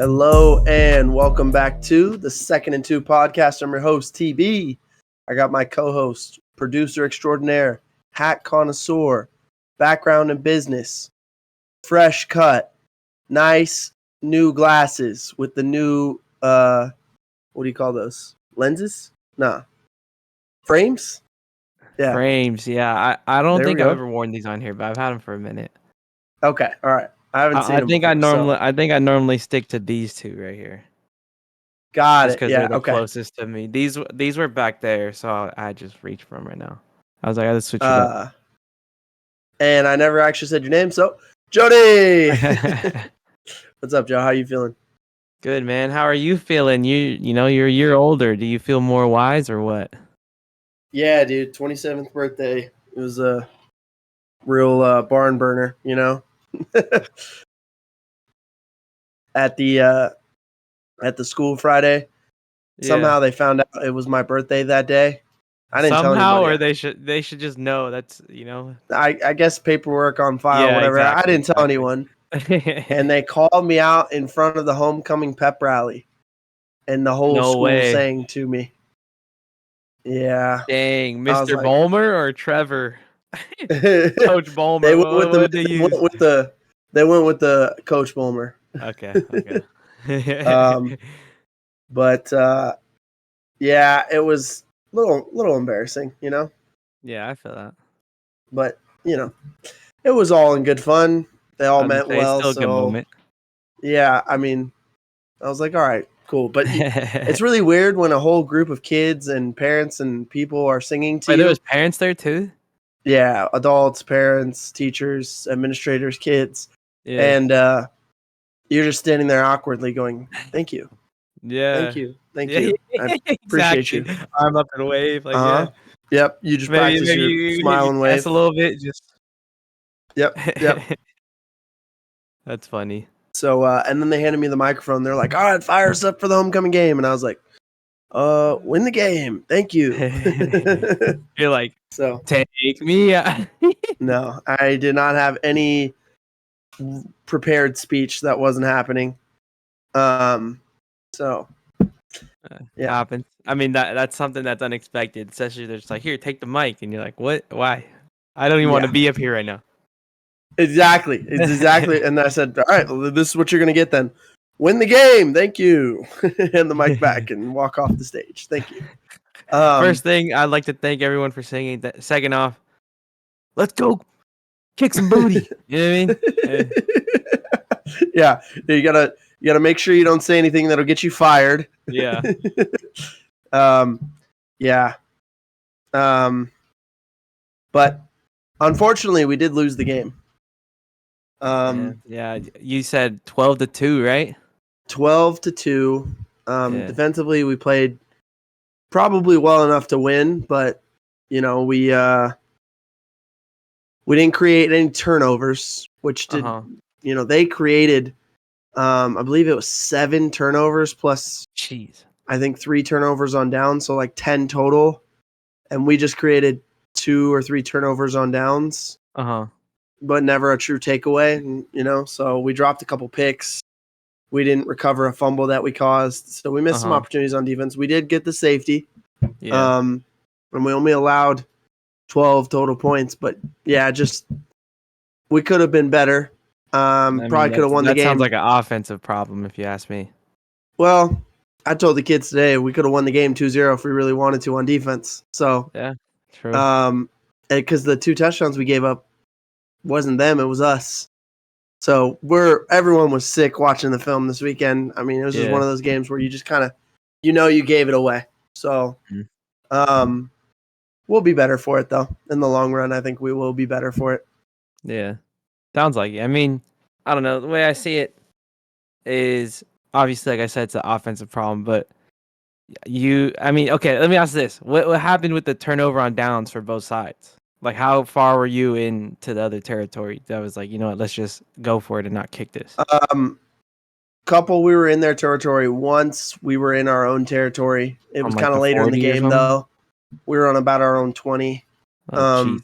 Hello and welcome back to the Second and Two podcast. I'm your host, TB. I got my co-host, producer extraordinaire, hat connoisseur, background in business, fresh cut, nice new glasses with the new, what do you call those? Lenses? Nah. Frames? Yeah. Frames, yeah. I don't There we think I've go. ever worn these on here, but I've had them for a minute. Okay. All right. I haven't seen I them think before, I think I normally stick to these two right here, got just it. because Yeah. they're the Okay. closest to me. These were back there, so I just reached for them right now. I was like, I just switch it up. And I never actually said your name, so Jody. What's up, Joe? How you feeling? Good, man. How are you feeling? You're a year older. Do you feel more wise or what? Yeah, dude. 27th birthday. It was a real barn burner, at the school Friday. Somehow they found out it was my birthday that day. I didn't tell Somehow, anybody. or they should just know that's. I guess paperwork on file, Yeah, whatever. I exactly, didn't tell anyone. And they called me out in front of the homecoming pep rally, and the whole No school way. sang to me. Yeah. Dang, I was Mr. like, Bulmer or Trevor? they Coach Bulmer. went with What the did they they use? went with the Coach Bulmer. Okay. But yeah, it was little embarrassing, Yeah, I feel that. but it was all in good fun. They all I was gonna meant say it's well, still a good so moment. yeah, I mean, I was like, all right, cool. But it's really weird when a whole group of kids and parents and people are singing to Wait, you. there was parents there too? Yeah, adults, parents, teachers, administrators, kids, Yeah. and you're just standing there awkwardly going, "Thank you, Yeah. thank you, thank Yeah, you. I appreciate exactly. you." Arm up and wave, like Uh huh. yeah. Yep. You just practice Maybe your you smile and pass wave. a little bit, just Yep. Yep. That's funny. So, and then they handed me the microphone. They're like, "All right, fire us up for the homecoming game," and I was like, win the game. Thank you." You're like, So, take me out. no, I did not have any prepared speech that wasn't happening. So, yeah. Happens. I mean that's something that's unexpected. Especially they're just like, here, take the mic, and you're like, what? Why? I don't even want to be up here right now. Exactly. It's exactly. And I said, all right, well, this is what you're going to get then. Win the game. Thank you. Hand the mic back and walk off the stage. Thank you. First thing, I'd like to thank everyone for singing. That. Second off, let's go kick some booty. You know what I mean? Yeah. You gotta make sure you don't say anything that'll get you fired. Yeah. Yeah. But unfortunately, we did lose the game. Yeah. You said 12-2, right? 12-2. Defensively, we played probably well enough to win, but we didn't create any turnovers, which did they created. I believe it was 7 turnovers plus. Jeez. I think 3 turnovers on downs, so like 10 total, and we just created 2 or 3 turnovers on downs. But never a true takeaway, So we dropped a couple picks. We didn't recover a fumble that we caused, so we missed some opportunities on defense. We did get the safety, and we only allowed 12 total points. But yeah, just we could have been better. Probably could have won the game. That sounds like an offensive problem, if you ask me. Well, I told the kids today we could have won the game 2-0 if we really wanted to on defense. So yeah, true. Because the 2 touchdowns we gave up wasn't them, it was us. So everyone was sick watching the film this weekend. I mean, it was just one of those games where you just kind of, you gave it away. So, we'll be better for it though. In the long run, I think we will be better for it. Yeah, sounds like it. I mean, I don't know. The way I see it is obviously, like I said, it's an offensive problem. But okay. Let me ask this: what happened with the turnover on downs for both sides? Like, how far were you into the other territory? That was like, you know what, let's just go for it and not kick this. Couple we were in their territory. Once we were in our own territory. It was kind of later in the game though. We were on about our own 20. And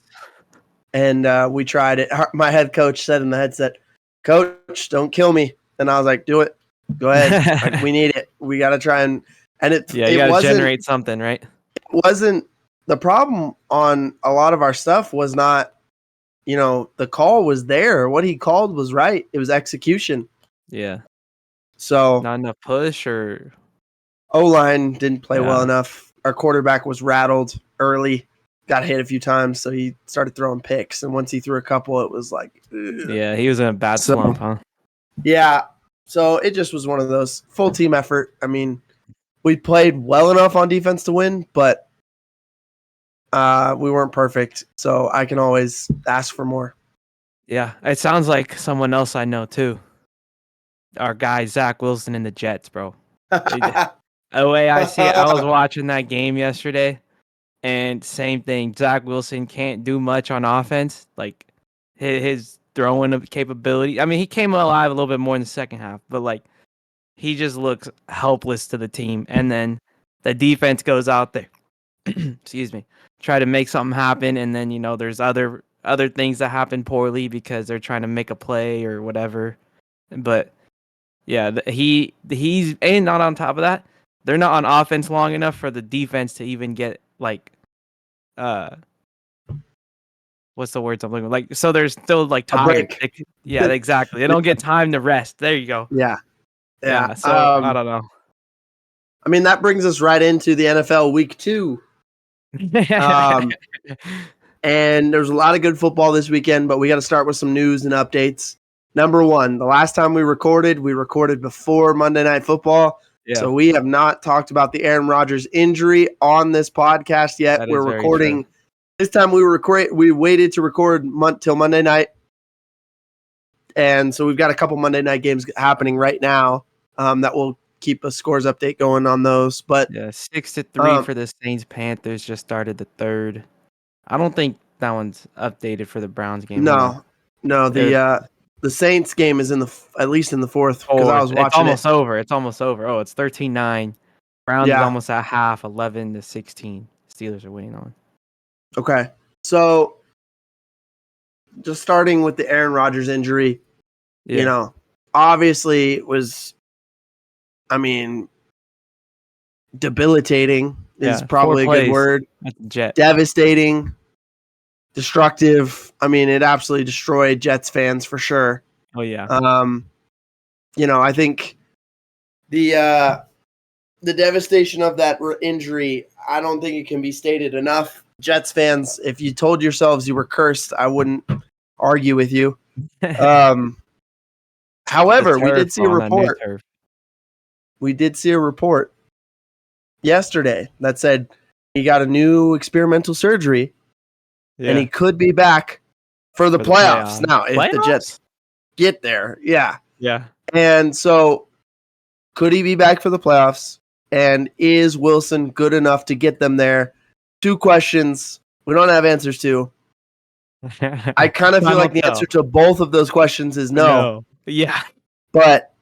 we tried it. My head coach said in the headset, "Coach, don't kill me." And I was like, "Do it." Go ahead. Like, we need it. We got to try and you got to generate something, right? It wasn't the problem on a lot of our stuff was not, the call was there. What he called was right. It was execution. Yeah. So not enough push or O-line didn't play well enough. Our quarterback was rattled early, got hit a few times, so he started throwing picks. And once he threw a couple, it was like, ugh. Yeah, he was in a bad slump, huh? Yeah. So it just was one of those full team effort. I mean, we played well enough on defense to win, but we weren't perfect. So I can always ask for more. Yeah, it sounds like someone else I know too. Our guy Zach Wilson in the Jets, bro. The way I see it, I was watching that game yesterday, and same thing. Zach Wilson can't do much on offense. Like his throwing capability. I mean, he came alive a little bit more in the second half, but like he just looks helpless to the team. And then the defense goes out there. Excuse me. Try to make something happen, and then there's other things that happen poorly because they're trying to make a play or whatever. But yeah, he's and not on top of that, they're not on offense long enough for the defense to even get like what's the words I'm looking for? Like, so they're still like tired. Yeah, exactly. They don't get time to rest. There you go. Yeah. So I don't know. I mean, that brings us right into the NFL Week 2. And there's a lot of good football this weekend, but we got to start with some news and updates. Number one, the last time we recorded before Monday Night Football. Yeah. So we have not talked about the Aaron Rodgers injury on this podcast yet. We're recording. This time we waited to record till Monday night. And so we've got a couple Monday night games happening right now that will keep a scores update going on those. But yeah, 6-3 for the Saints. Panthers just started the third. I don't think that one's updated for the Browns game. No, the Saints game is at least in the fourth because I was watching. It's almost over. Oh, it's 13-9. Browns is almost at half, 11-16. Steelers are winning on. Okay, so just starting with the Aaron Rodgers injury, obviously it was, debilitating is probably a good word. Devastating, destructive. It absolutely destroyed Jets fans for sure. Oh yeah. I think the devastation of that injury, I don't think it can be stated enough. Jets fans, if you told yourselves you were cursed, I wouldn't argue with you. However, we did see a report. We did see a report yesterday that said he got a new experimental surgery and he could be back for the playoffs. Now, if the Jets get there, yeah. And so could he be back for the playoffs? And is Wilson good enough to get them there? 2 questions we don't have answers to. I kind of feel like the answer to both of those questions is no. Yeah. But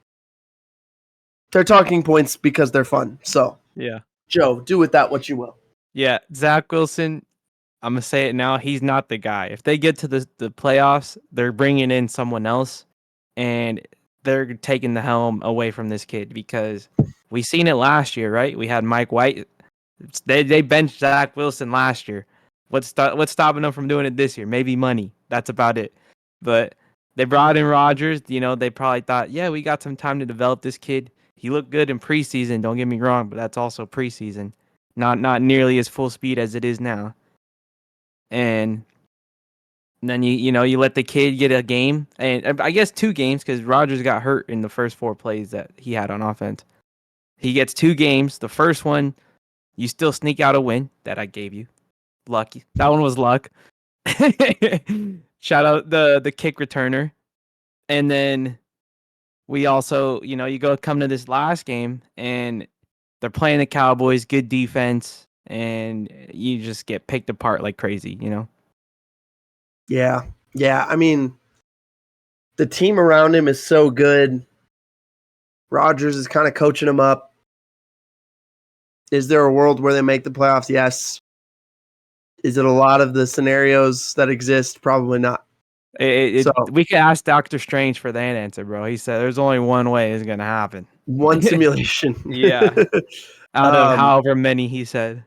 they're talking points because they're fun. So, yeah. Joe, do with that what you will. Yeah, Zach Wilson, I'm going to say it now, he's not the guy. If they get to the playoffs, they're bringing in someone else, and they're taking the helm away from this kid because we seen it last year, right? We had Mike White. They benched Zach Wilson last year. What's stopping them from doing it this year? Maybe money. That's about it. But they brought in Rodgers. They probably thought, yeah, we got some time to develop this kid. He looked good in preseason. Don't get me wrong, but that's also preseason. Not nearly as full speed as it is now. And then you let the kid get a game, and I guess 2 games because Rodgers got hurt in the first 4 plays that he had on offense. He gets 2 games. The first one, you still sneak out a win that I gave you. Lucky. That one was luck. Shout out the kick returner. And then we also, you come to this last game and they're playing the Cowboys, good defense, and you just get picked apart like crazy, Yeah. Yeah. The team around him is so good. Rodgers is kind of coaching him up. Is there a world where they make the playoffs? Yes. Is it a lot of the scenarios that exist? Probably not. We could ask Doctor Strange for that answer, bro. He said there's only one way it's going to happen. One simulation. Yeah. Out of however many he said.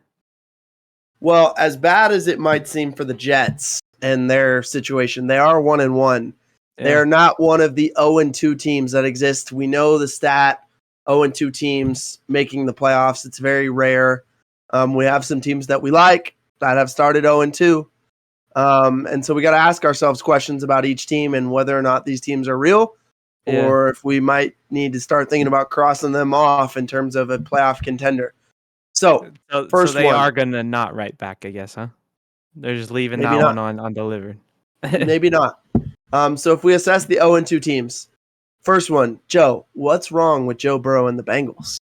Well, as bad as it might seem for the Jets and their situation, they are 1-1. Yeah. They are not one of the 0-2 teams that exist. We know the stat, 0-2 teams making the playoffs. It's very rare. We have some teams that we like that have started 0-2. And so we got to ask ourselves questions about each team and whether or not these teams are real, or if we might need to start thinking about crossing them off in terms of a playoff contender. So they are going to not write back, I guess, huh? They're just leaving that one on delivered. Maybe not. So if we assess the 0-2 teams, first one, Joe, what's wrong with Joe Burrow and the Bengals?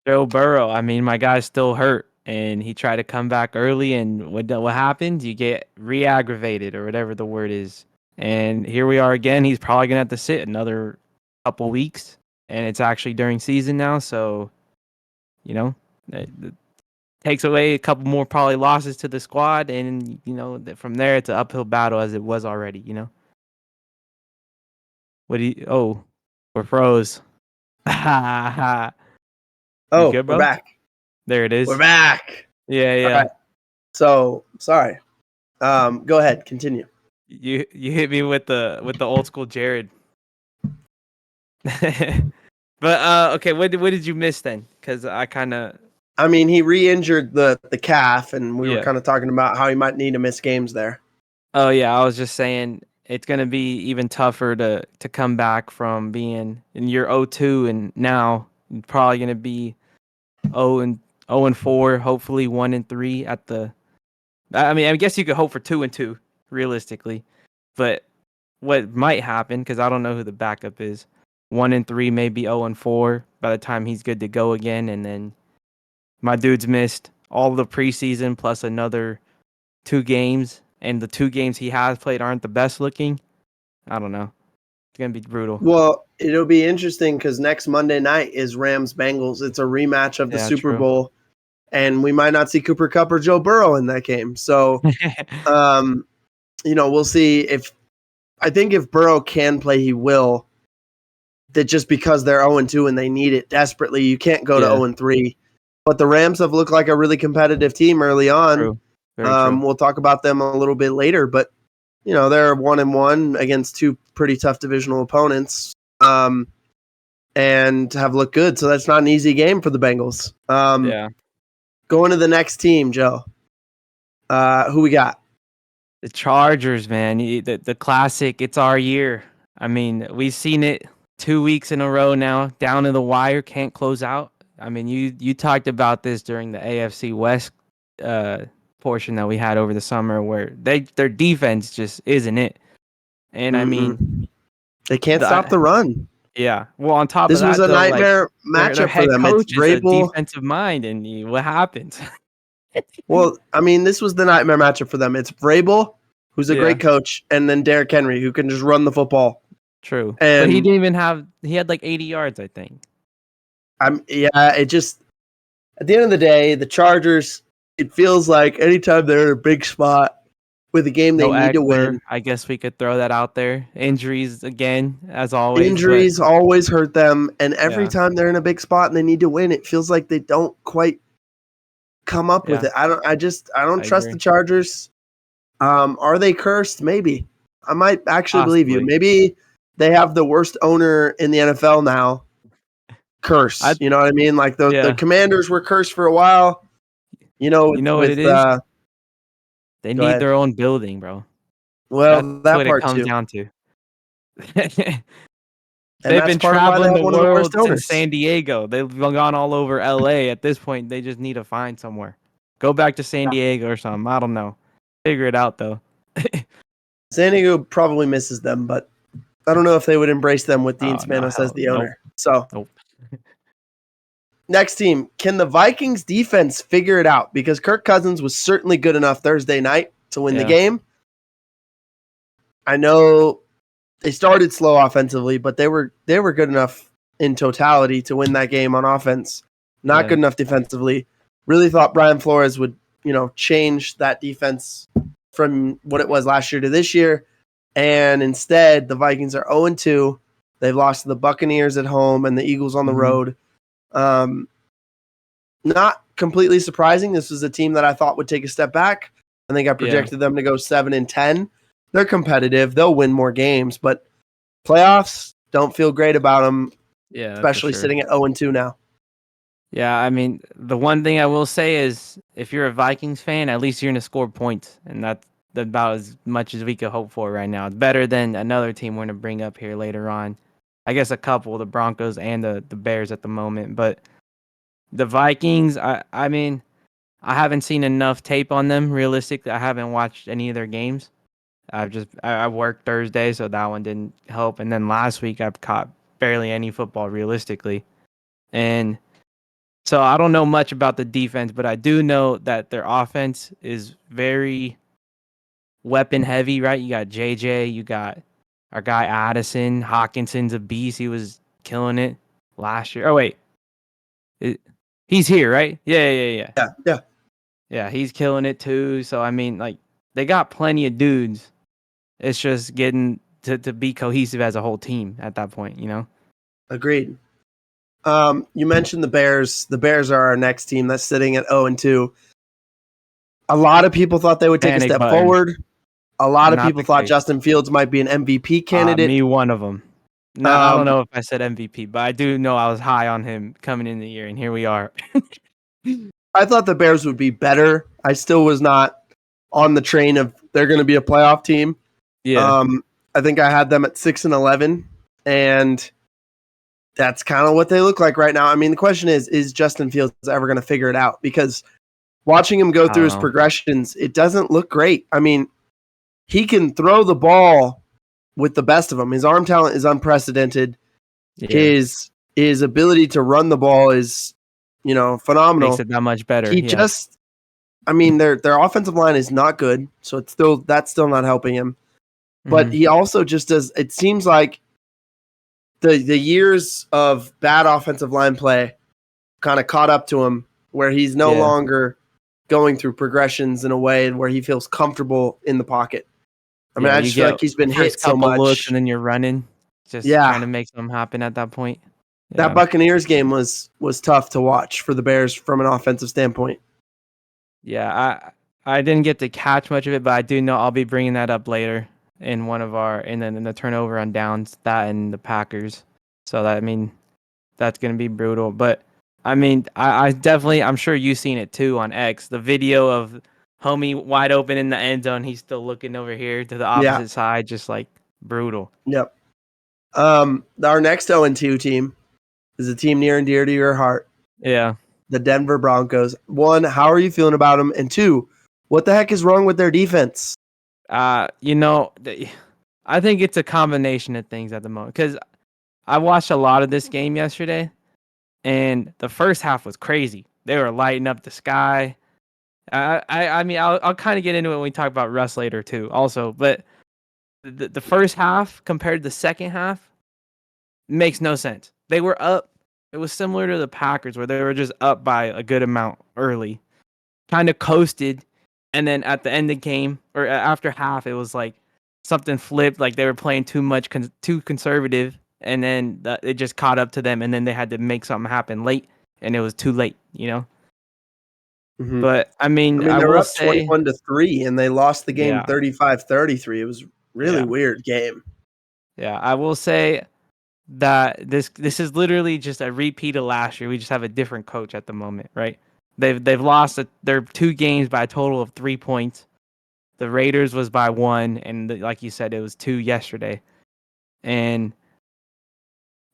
Joe Burrow, I mean, my guy's still hurt, and he tried to come back early, and what happened? You get re-aggravated or whatever the word is. And here we are again. He's probably going to have to sit another couple weeks, and it's actually during season now, so, it takes away a couple more probably losses to the squad, and, from there it's an uphill battle as it was already, we're froze. Oh, good, we're back. There it is. We're back. Yeah. Right. So, sorry. Go ahead. Continue. You hit me with the old school Jared. But okay, what did you miss then? Because I mean, he re-injured the calf, and we were kind of talking about how he might need to miss games there. Oh yeah, I was just saying it's gonna be even tougher to come back from being in year 0-2, and now you're probably gonna be 0-4, hopefully 1-3 at the. I mean, I guess you could hope for 2-2 realistically, but what might happen, because I don't know who the backup is, 1-3, maybe 0-4 by the time he's good to go again, and then my dude's missed all the preseason plus another 2 games, and the 2 games he has played aren't the best looking. I don't know. It's gonna be brutal. Well, it'll be interesting because next Monday night is Rams-Bengals. It's a rematch of the Super Bowl, and we might not see Cooper Kupp or Joe Burrow in that game. So, we'll see I think if Burrow can play, he will. That just because they're 0-2 and they need it desperately, you can't go to 0-3. But the Rams have looked like a really competitive team early on. True. Very true. We'll talk about them a little bit later, but they're 1-1 against 2 pretty tough divisional opponents, and have looked good. So that's not an easy game for the Bengals. Going to the next team, Joe. Who we got? The Chargers, man. The classic. It's our year. I mean, we've seen it 2 weeks in a row now. Down to the wire, can't close out. I mean, you talked about this during the AFC West portion that we had over the summer, where their defense just isn't it. And I mean, they can't stop the run. Yeah. Well, on top of that, this was a nightmare matchup for them. It's Vrabel, a defensive mind, and what happens? Well, I mean, this was the nightmare matchup for them. It's Vrabel, who's a great coach, and then Derrick Henry, who can just run the football. True. And but he didn't even he had like 80 yards, I think. It just, at the end of the day, the Chargers, it feels like anytime they're in a big spot with a game they need to win. I guess we could throw that out there. Injuries again, as always. Injuries always hurt them, and every time they're in a big spot and they need to win, it feels like they don't quite come up with it. I don't trust the Chargers. Are they cursed? Maybe. I might actually believe you. Maybe they have the worst owner in the NFL now. Curse. You know what I mean? Like the Commanders were cursed for a while. What it is? They need their own building, bro. Well, that's what part it comes too. down to. They've been traveling the world since San Diego. They've gone all over LA. At this point, they just need to find somewhere. Go back to San Diego or something. I don't know. Figure it out, though. San Diego probably misses them, but I don't know if they would embrace them with Dean Spanos as the owner. So, next team. Can the Vikings defense figure it out? Because Kirk Cousins was certainly good enough Thursday night to win the game. I know they started slow offensively, but they were good enough in totality to win that game on offense. Not good enough defensively. Really thought Brian Flores would, change that defense from what it was last year to this year. And instead, the Vikings are 0-2. They've lost to the Buccaneers at home and the Eagles on the road. Not completely surprising. This was a team that I thought would take a step back. I think I projected them to go 7-10. They're competitive. They'll win more games, but playoffs, don't feel great about them. Yeah, especially sitting at 0-2 now. Yeah, I mean, the one thing I will say is if you're a Vikings fan, at least you're going to score points, and that's about as much as we could hope for right now. It's better than another team we're going to bring up here later on. I guess a couple, the Broncos and the Bears at the moment, but the Vikings, I mean, I haven't seen enough tape on them, realistically. I haven't watched any of their games. I worked Thursday, so that one didn't help. And then last week, I've caught barely any football, realistically. And so I don't know much about the defense, but I do know that their offense is very weapon heavy, right? You got JJ, you got our guy Addison, Hawkinson's a beast. He was killing it last year. Oh, wait. He's here, right? Yeah, he's killing it too. So, I mean, like, they got plenty of dudes. It's just getting to be cohesive as a whole team at that point, you know? Agreed. You mentioned the Bears. The Bears are our next team that's sitting at 0-2. A lot of people thought they would take a step forward. A lot of people thought Justin Fields might be an MVP candidate. Me, one of them. No, I don't know if I said MVP, but I do know I was high on him coming in the year, and here we are. I thought the Bears would be better. I still was not on the train of they're going to be a playoff team. Yeah. I think I had them at 6-11, and that's kind of what they look like right now. I mean, the question is Justin Fields ever going to figure it out? Because watching him go through his progressions, it doesn't look great. I mean, he can throw the ball with the best of them. His arm talent is unprecedented. Yeah. His ability to run the ball is, phenomenal. Makes it that much better. Their offensive line is not good, so that's still not helping him. But he also just does. It seems like the years of bad offensive line play kind of caught up to him, where he's no longer going through progressions in a way where he feels comfortable in the pocket. I mean, I just feel like he's been hit so much. Looks and then you're running, just trying to make something happen at that point. Yeah. That Buccaneers game was tough to watch for the Bears from an offensive standpoint. Yeah, I didn't get to catch much of it, but I do know I'll be bringing that up later in in the turnover on downs, that and the Packers. So that's going to be brutal. But I mean, I definitely, I'm sure you've seen it too on X, the video of homie wide open in the end zone. He's still looking over here to the opposite side, just like brutal. Yep. Our next 0-2 team is a team near and dear to your heart. Yeah. The Denver Broncos. 1, how are you feeling about them? And 2, what the heck is wrong with their defense? I think it's a combination of things at the moment, because I watched a lot of this game yesterday, and the first half was crazy. They were lighting up the sky. I'll kind of get into it when we talk about Russ later too, also. But the first half compared to the second half makes no sense. They were up. It was similar to the Packers, where they were just up by a good amount early, kind of coasted, and then at the end of the game, or after half, it was like something flipped, like they were playing too conservative, and then it just caught up to them, and then they had to make something happen late, and it was too late, But I mean, they were up 21-3, and they lost the game 35-33. It was really weird game. Yeah, I will say that this is literally just a repeat of last year. We just have a different coach at the moment, right? They've lost their 2 games by a total of 3 points. The Raiders was by 1, and like you said, it was 2 yesterday. And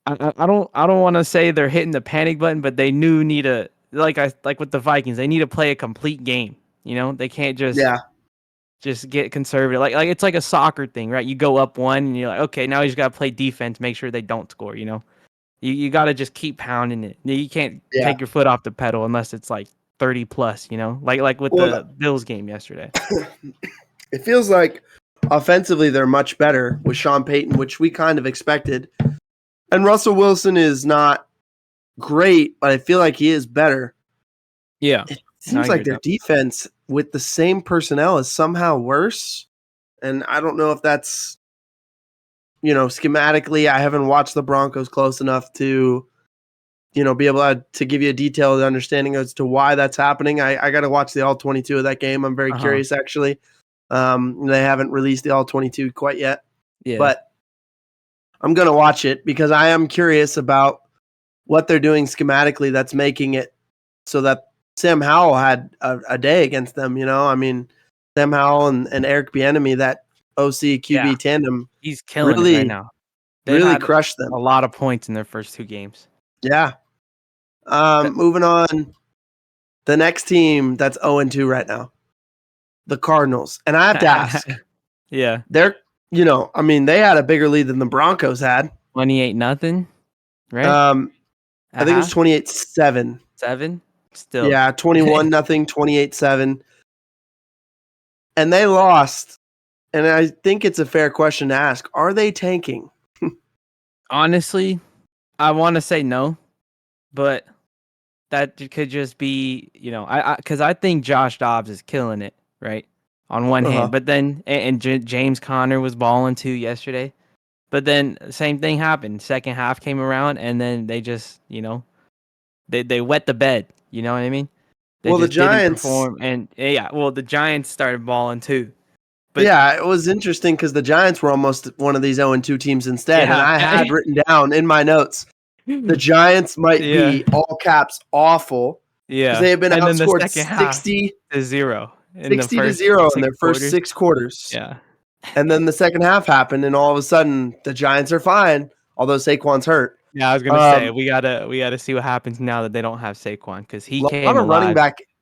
I don't want to say they're hitting the panic button, but they need a like with the Vikings, they need to play a complete game. They can't just get conservative. Like it's like a soccer thing, right? You go up 1, and you're like, okay, now you just gotta play defense, make sure they don't score. You gotta just keep pounding it. You can't take your foot off the pedal unless it's like 30 plus. Like with the Bills game yesterday. It feels like offensively they're much better with Sean Payton, which we kind of expected. And Russell Wilson is not great, but I feel like he is better. Yeah. It seems like their defense with the same personnel is somehow worse. And I don't know if that's schematically, I haven't watched the Broncos close enough to, be able to give you a detailed understanding as to why that's happening. I got to watch the all 22 of that game. I'm very curious, actually. They haven't released the all 22 quite yet, but I'm going to watch it because I am curious about what they're doing schematically that's making it so that Sam Howell had a day against them. I mean, Sam Howell and Eric Bieniemy, that OC QB tandem, he's killing it right now. They've really crushed them. A lot of points in their first 2 games. Yeah. Moving on, the next team that's 0-2 right now, the Cardinals. And I have to ask. Yeah. They're, they had a bigger lead than the Broncos had. 28-0, right? I think it was 28-7. 7? Still. Yeah, 21-0, 28-7. And they lost. And I think it's a fair question to ask. Are they tanking? Honestly, I want to say no, but that could just be, because I think Josh Dobbs is killing it, right? On one hand, but then, and James Conner was balling too yesterday. But then same thing happened. Second half came around, and then they just, they wet the bed. You know what I mean? They the Giants perform, and the Giants started balling too. But it was interesting because the Giants were almost one of these 0-2 teams instead, and I had written down in my notes the Giants might be all caps awful. Yeah, they have been outscored 60-0. 60-0 in their first 6 quarters. Yeah. And then the second half happened, and all of a sudden the Giants are fine, although Saquon's hurt. Yeah, I was gonna say we gotta see what happens now that they don't have Saquon because he came alive.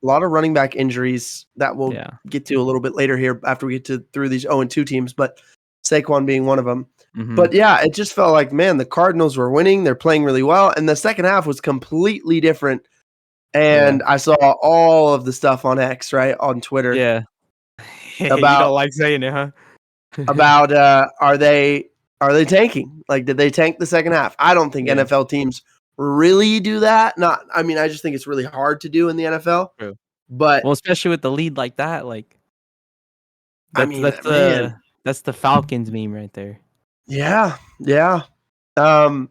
A lot of running back injuries that we'll get to a little bit later here after we get through these 0-2 teams, but Saquon being one of them. Mm-hmm. But it just felt like, man, the Cardinals were winning. They're playing really well, and the second half was completely different. And I saw all of the stuff on X, right, on Twitter. Yeah. You don't like saying it, huh? About are they tanking? Like, did they tank the second half? I don't think NFL teams really do that. I just think it's really hard to do in the NFL. True. But especially with the lead like that, that's the Falcons meme right there. Yeah. The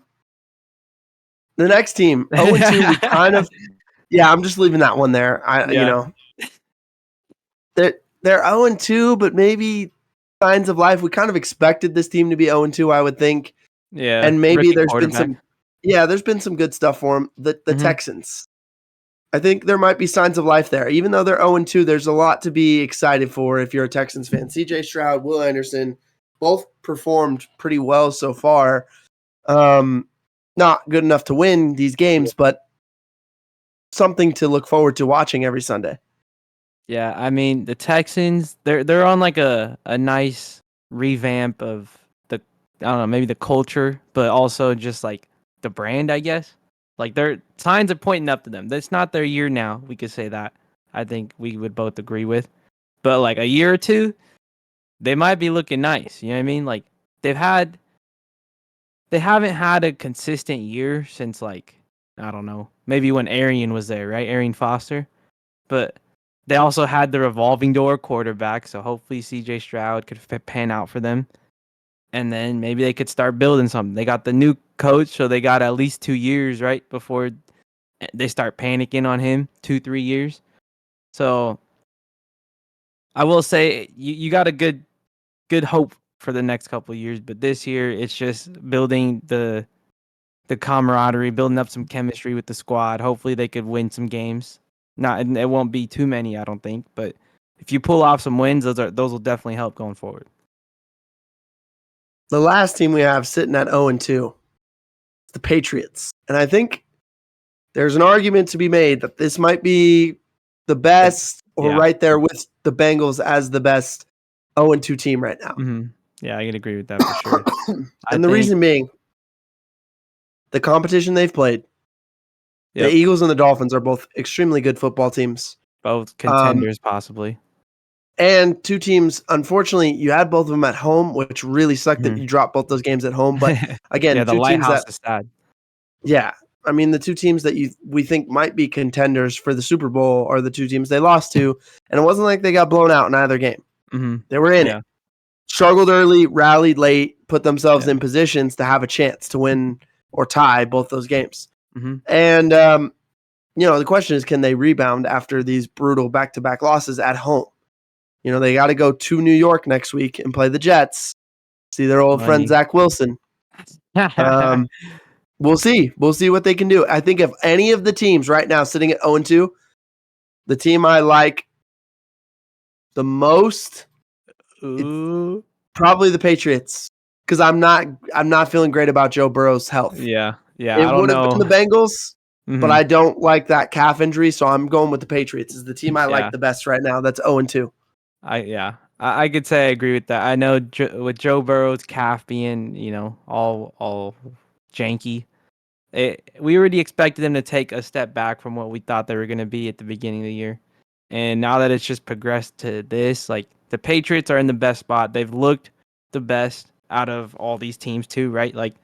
next team, 0-2, we kind of I'm just leaving that one there. They're 0-2, but maybe signs of life. We kind of expected this team to be 0-2, I would think. Yeah. And maybe there's been some good stuff for them. The Texans. I think there might be signs of life there. Even though they're 0-2, there's a lot to be excited for if you're a Texans fan. CJ Stroud, Will Anderson, both performed pretty well so far. Not good enough to win these games, but something to look forward to watching every Sunday. Yeah, I mean, the Texans, they're on like a nice revamp of maybe the culture, but also just like the brand, I guess. Like their signs are pointing up to them. That's not their year now. We could say that. I think we would both agree with. But like a year or two, they might be looking nice. You know what I mean? Like they haven't had a consistent year since like, I don't know, maybe when Arian was there, right? Arian Foster. But they also had the revolving door quarterback, so hopefully CJ Stroud could pan out for them. And then maybe they could start building something. They got the new coach, so they got at least 2 years, right, before they start panicking on him, 2-3 years. So I will say you got a good hope for the next couple of years, but this year it's just building the camaraderie, building up some chemistry with the squad. Hopefully they could win some games. It won't be too many, I don't think, but if you pull off some wins, those will definitely help going forward. The last team we have sitting at 0-2 is the Patriots. And I think there's an argument to be made that this might be the best or right there with the Bengals as the best 0-2 team right now. Mm-hmm. Yeah, I can agree with that for sure. And the reason being, the competition they've played, the Eagles and the Dolphins are both extremely good football teams. Both contenders, possibly. And 2 teams, unfortunately, you had both of them at home, which really sucked that you dropped both those games at home. But again, the 2 teams lighthouse is sad. Yeah. I mean, the 2 teams that we think might be contenders for the Super Bowl are the 2 teams they lost to. And it wasn't like they got blown out in either game. Mm-hmm. They were in it. struggled early, rallied late, put themselves in positions to have a chance to win or tie both those games. Mm-hmm. And, the question is, can they rebound after these brutal back-to-back losses at home? They got to go to New York next week and play the Jets. See their old friend Zach Wilson. We'll see. We'll see what they can do. I think if any of the teams right now sitting at 0-2, the team I like the most, probably the Patriots, because I'm not feeling great about Joe Burrow's health. Yeah. It would have been the Bengals, but I don't like that calf injury, so I'm going with the Patriots. Is the team I like the best right now. That's 0-2. I could say I agree with that. I know with Joe Burrow's calf being, all janky, we already expected them to take a step back from what we thought they were going to be at the beginning of the year. And now that it's just progressed to this, like the Patriots are in the best spot. They've looked the best out of all these teams too, right? Like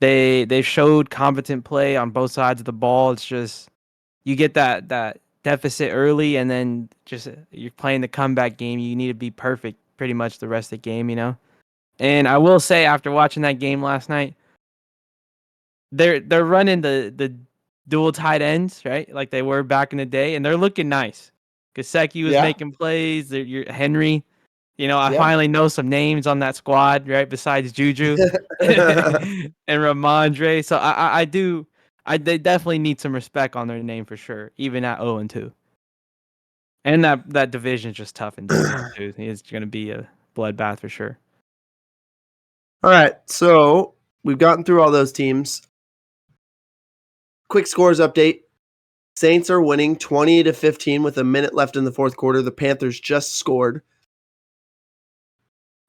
they've showed competent play on both sides of the ball. It's just you get that deficit early, and then just you're playing the comeback game. You need to be perfect pretty much the rest of the game, And I will say, after watching that game last night, they're running the dual tight ends, right? Like they were back in the day, and they're looking nice. Gasecki was making plays. Henry, I finally know some names on that squad, right? Besides Juju and Ramondre. So they definitely need some respect on their name for sure, even at 0-2. And that division is just tough in division too. It's going to be a bloodbath for sure. All right, so we've gotten through all those teams. Quick scores update. Saints are winning 20-15 with a minute left in the fourth quarter. The Panthers just scored.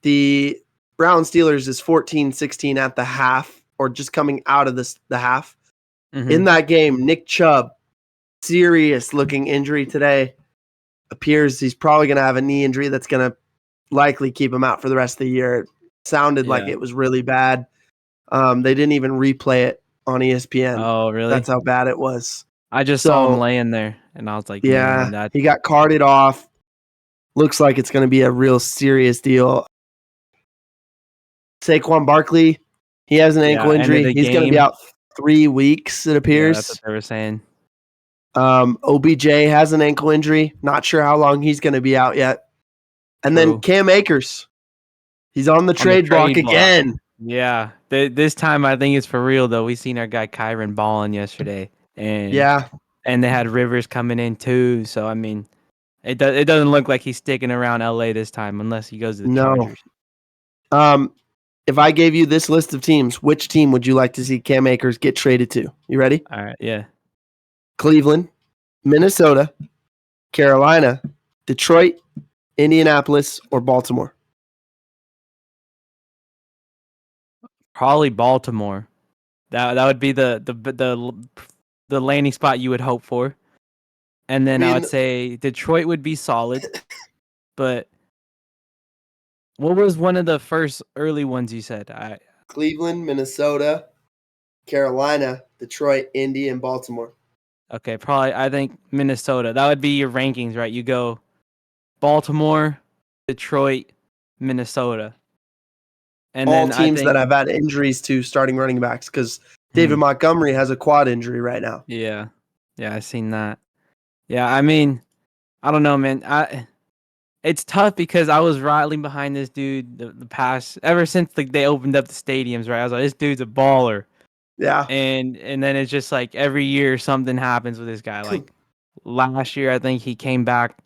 The Browns Steelers is 14-16 at the half, or just coming out of the half. Mm-hmm. In that game, Nick Chubb, serious looking injury today. Appears he's probably going to have a knee injury that's going to likely keep him out for the rest of the year. It sounded like it was really bad. They didn't even replay it on ESPN. Oh, really? That's how bad it was. I just saw him laying there, and I was like, yeah, he got carted off. Looks like it's going to be a real serious deal. Saquon Barkley, he has an ankle injury. He's going to be out 3 weeks, it appears. That's what they were saying. OBJ has an ankle injury. Not sure how long he's going to be out yet. And then Cam Akers, he's on the trade block again. Yeah, this time I think it's for real though. We seen our guy Kyron balling yesterday, and they had Rivers coming in too. So I mean, it doesn't look like he's sticking around LA this time unless he goes to the Chargers. If I gave you this list of teams, which team would you like to see Cam Akers get traded to? You ready? All right, yeah. Cleveland, Minnesota, Carolina, Detroit, Indianapolis, or Baltimore? Probably Baltimore. That would be the landing spot you would hope for. And then I would say Detroit would be solid. But what was one of the first early ones you said? Cleveland, Minnesota, Carolina, Detroit, Indy, and Baltimore. Okay, probably I think Minnesota. That would be your rankings, right? You go Baltimore, Detroit, Minnesota. And all teams that have had injuries to starting running backs, because David Montgomery has a quad injury right now. Yeah, I've seen that. Yeah, I mean, I don't know, man. It's tough because I was rattling behind this dude the past ever since they opened up the stadiums, right? I was like, this dude's a baller. Yeah. And then it's just like every year something happens with this guy. Like last year, I think he came back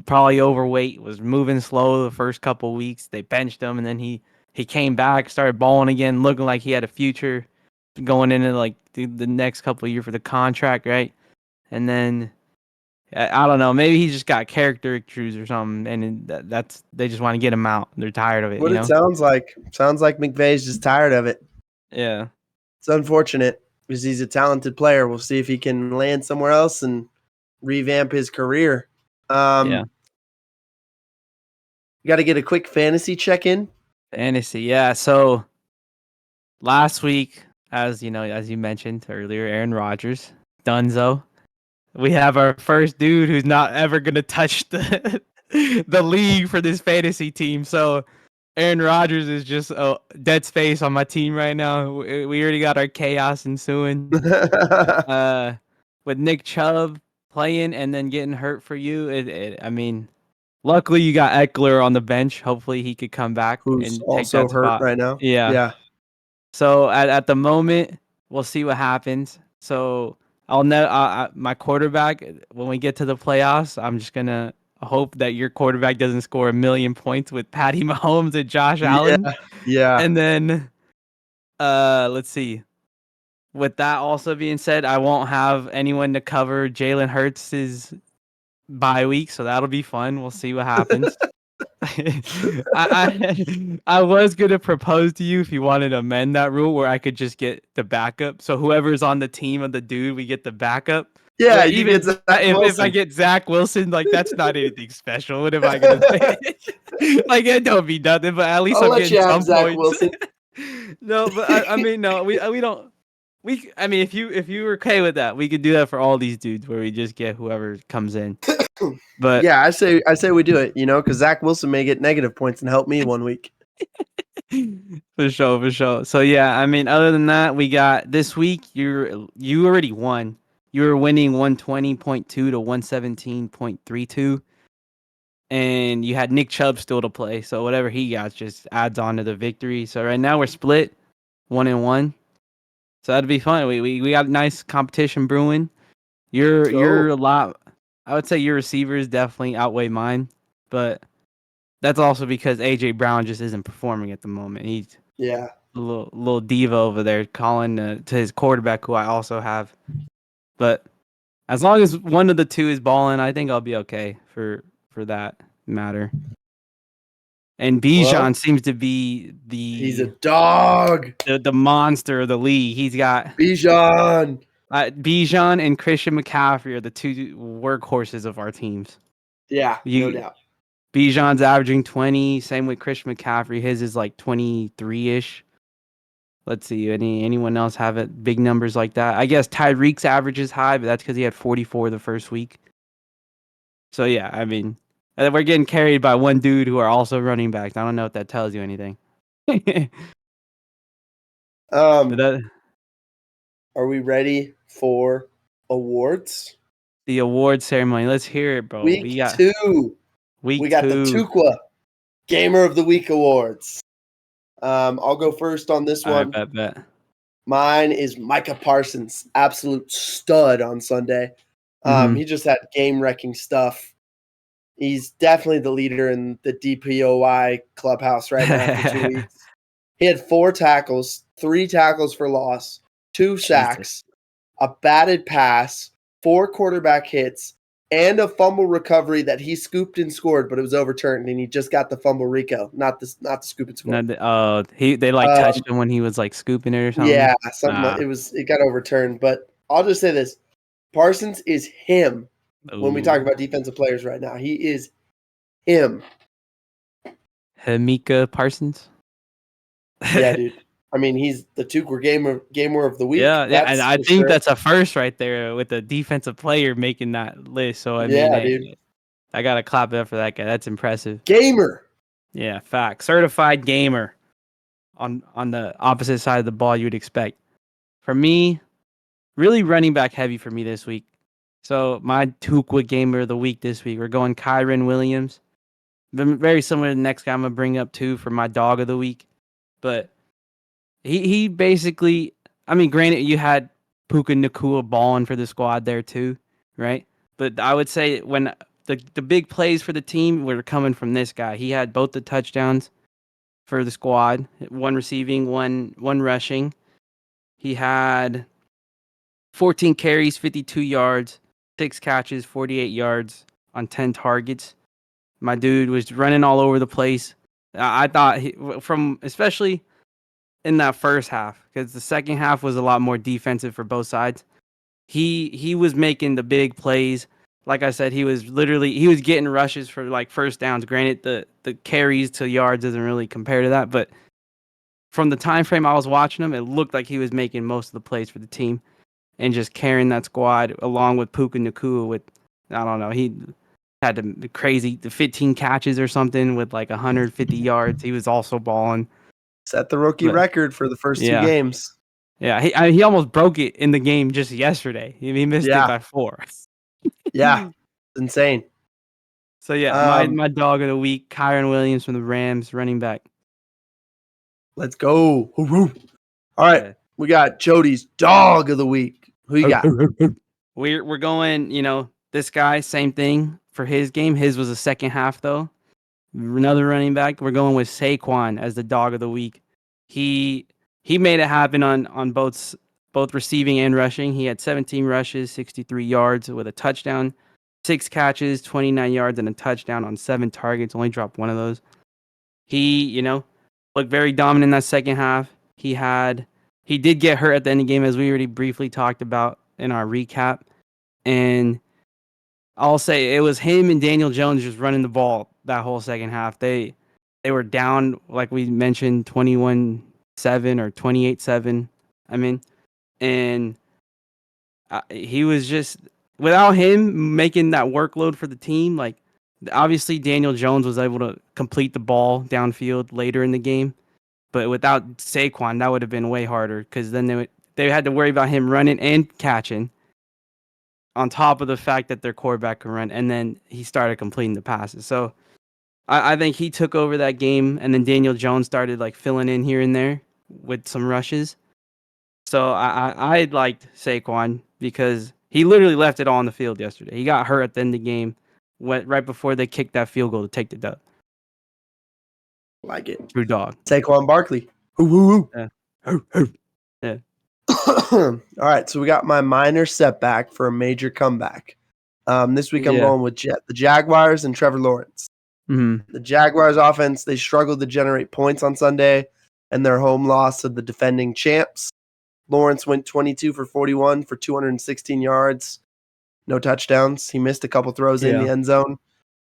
probably overweight, was moving slow the first couple weeks. They benched him, and then he came back, started balling again, looking like he had a future going into like the next couple of years for the contract, right? And then I don't know, maybe he just got character issues or something, and that's they just want to get him out. They're tired of it. What it sounds like McVay's just tired of it. Yeah, it's unfortunate because he's a talented player. We'll see if he can land somewhere else and revamp his career. You got to get a quick fantasy check-in. Fantasy, yeah. So last week, as you mentioned earlier, Aaron Rodgers, Dunzo. We have our first dude who's not ever gonna touch the the league for this fantasy team. So Aaron Rodgers is just a dead space on my team right now. We already got our chaos ensuing. With Nick Chubb playing and then getting hurt for you, I mean, luckily you got Eckler on the bench. Hopefully he could come back Who's and take also that hurt spot. right now. Yeah. So at the moment, we'll see what happens. So I'll know my quarterback when we get to the playoffs. I'm just gonna hope that your quarterback doesn't score 1,000,000 points with Patty Mahomes and Josh Allen. Yeah. And then let's see. With that also being said, I won't have anyone to cover Jalen Hurts' bye week, so that'll be fun. We'll see what happens. I was gonna propose to you if you wanted to amend that rule where I could just get the backup. So whoever's on the team of the dude, we get the backup. Yeah, but even if I get Zach Wilson, like that's not anything special. What am I gonna say? Like it don't be nothing, but at least I'll I'm let getting you have some Zach points. Wilson. No, but I mean, no, we don't. I mean, if you were okay with that, we could do that for all these dudes where we just get whoever comes in. But yeah, I say we do it, because Zach Wilson may get negative points and help me one week. For sure. So yeah, I mean, other than that, we got this week. You already won. You were winning 120.2 to 117.32, and you had Nick Chubb still to play. So whatever he got just adds on to the victory. So right now we're split 1-1. So that'd be fun. We got nice competition brewing. You're a lot. I would say your receivers definitely outweigh mine, but that's also because AJ Brown just isn't performing at the moment. He's a little diva over there calling to his quarterback, who I also have. But as long as one of the two is balling, I think I'll be okay for that matter. And Bijan seems to be he's a dog. The monster of the league. He's got Bijan. Bijan and Christian McCaffrey are the two workhorses of our teams. Yeah, no doubt. Bijan's averaging 20. Same with Christian McCaffrey. His is like 23-ish. Let's see. Anyone else have it? Big numbers like that? I guess Tyreek's average is high, but that's because he had 44 the first week. So yeah, I mean, we're getting carried by one dude who are also running backs. I don't know if that tells you anything. Are we ready for awards? The award ceremony. Let's hear it, bro. Week 2. We got the Tukwa Gamer of the Week awards. I'll go first on this one. Bet. Mine is Micah Parsons, absolute stud on Sunday. He just had game-wrecking stuff. He's definitely the leader in the DPOY clubhouse right now for 2 weeks. He had 4 tackles, 3 tackles for loss, 2 sacks, a batted pass, 4 quarterback hits, and a fumble recovery that he scooped and scored, but it was overturned, and he just got the fumble Rico, not the scoop and score. They touched him when he was like scooping it or something. Yeah, it got overturned. But I'll just say this: Parsons is him. When we talk about defensive players right now, he is him. Micah Parsons. Yeah, dude. I mean, he's the Tukwa gamer of the week. Yeah, and I think that's a first right there with a defensive player making that list. So I mean, dude. I gotta clap it up for that guy. That's impressive. Gamer. Yeah, fact. Certified gamer. On the opposite side of the ball, you would expect. For me, really running back heavy for me this week. So my Tukwa gamer of the week this week, we're going Kyren Williams. Very similar to the next guy I'm gonna bring up too for my dog of the week, but. He basically, I mean, granted, you had Puka Nacua balling for the squad there too, right? But I would say when the big plays for the team were coming from this guy. He had both the touchdowns for the squad, 1 receiving, one rushing. He had 14 carries, 52 yards, 6 catches, 48 yards on 10 targets. My dude was running all over the place. I thought especially in that first half, because the second half was a lot more defensive for both sides. He was making the big plays. Like I said, he was getting rushes for like first downs. Granted, the carries to yards doesn't really compare to that, but from the time frame I was watching him, it looked like he was making most of the plays for the team and just carrying that squad along with Puka Nacua with, I don't know, had the 15 catches or something with like 150 yards. He was also balling. Set the rookie record for the first 2 games. Yeah, he almost broke it in the game just yesterday. He missed it by 4. Yeah, insane. So yeah, my dog of the week, Kyren Williams from the Rams, running back. Let's go. All right, we got Jody's dog of the week. Who you got? We're going, this guy, same thing for his game. His was the second half though. Another running back. We're going with Saquon as the dog of the week. He made it happen on both receiving and rushing. He had 17 rushes, 63 yards with a touchdown, 6 catches, 29 yards, and a touchdown on 7 targets. Only dropped 1 of those. He, looked very dominant in that second half. He did get hurt at the end of the game, as we already briefly talked about in our recap. And I'll say it was him and Daniel Jones just running the ball that whole second half. They were down, like we mentioned, 21-7 or 28-7. And he was just, without him making that workload for the team, like obviously Daniel Jones was able to complete the ball downfield later in the game, but without Saquon, that would have been way harder because then they had to worry about him running and catching on top of the fact that their quarterback can run, and then he started completing the passes. So I think he took over that game, and then Daniel Jones started like filling in here and there with some rushes. So I liked Saquon because he literally left it all on the field yesterday. He got hurt at the end of the game, went right before they kicked that field goal to take the dub. Like it. True dog. Saquon Barkley. Ooh. Yeah. Yeah. All right, so we got my minor setback for a major comeback. This week I'm going with the Jaguars and Trevor Lawrence. Mm-hmm. The Jaguars offense, they struggled to generate points on Sunday, and their home loss to the defending champs. Lawrence went 22 for 41 for 216 yards. No touchdowns. He missed a couple throws in the end zone.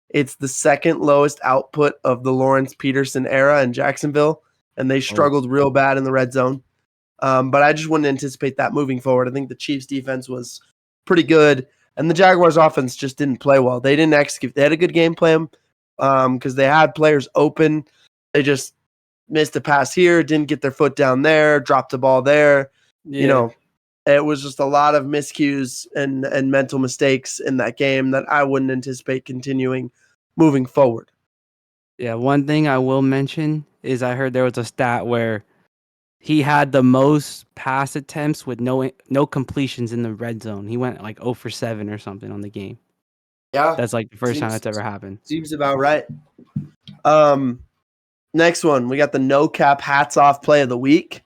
It's the second lowest output of the Lawrence Peterson era in Jacksonville, and they struggled real bad in the red zone. But I just wouldn't anticipate that moving forward. I think the Chiefs' defense was pretty good, and the Jaguars' offense just didn't play well. They didn't execute. They had a good game plan because they had players open. They just missed a pass here, didn't get their foot down there, dropped the ball there. Yeah. It was just a lot of miscues and mental mistakes in that game that I wouldn't anticipate continuing moving forward. Yeah, one thing I will mention is I heard there was a stat where he had the most pass attempts with no completions in the red zone. He went like 0 for 7 or something on the game. Yeah. That's like the first time that's ever happened. Seems about right. Next one, we got the no cap hats off play of the week.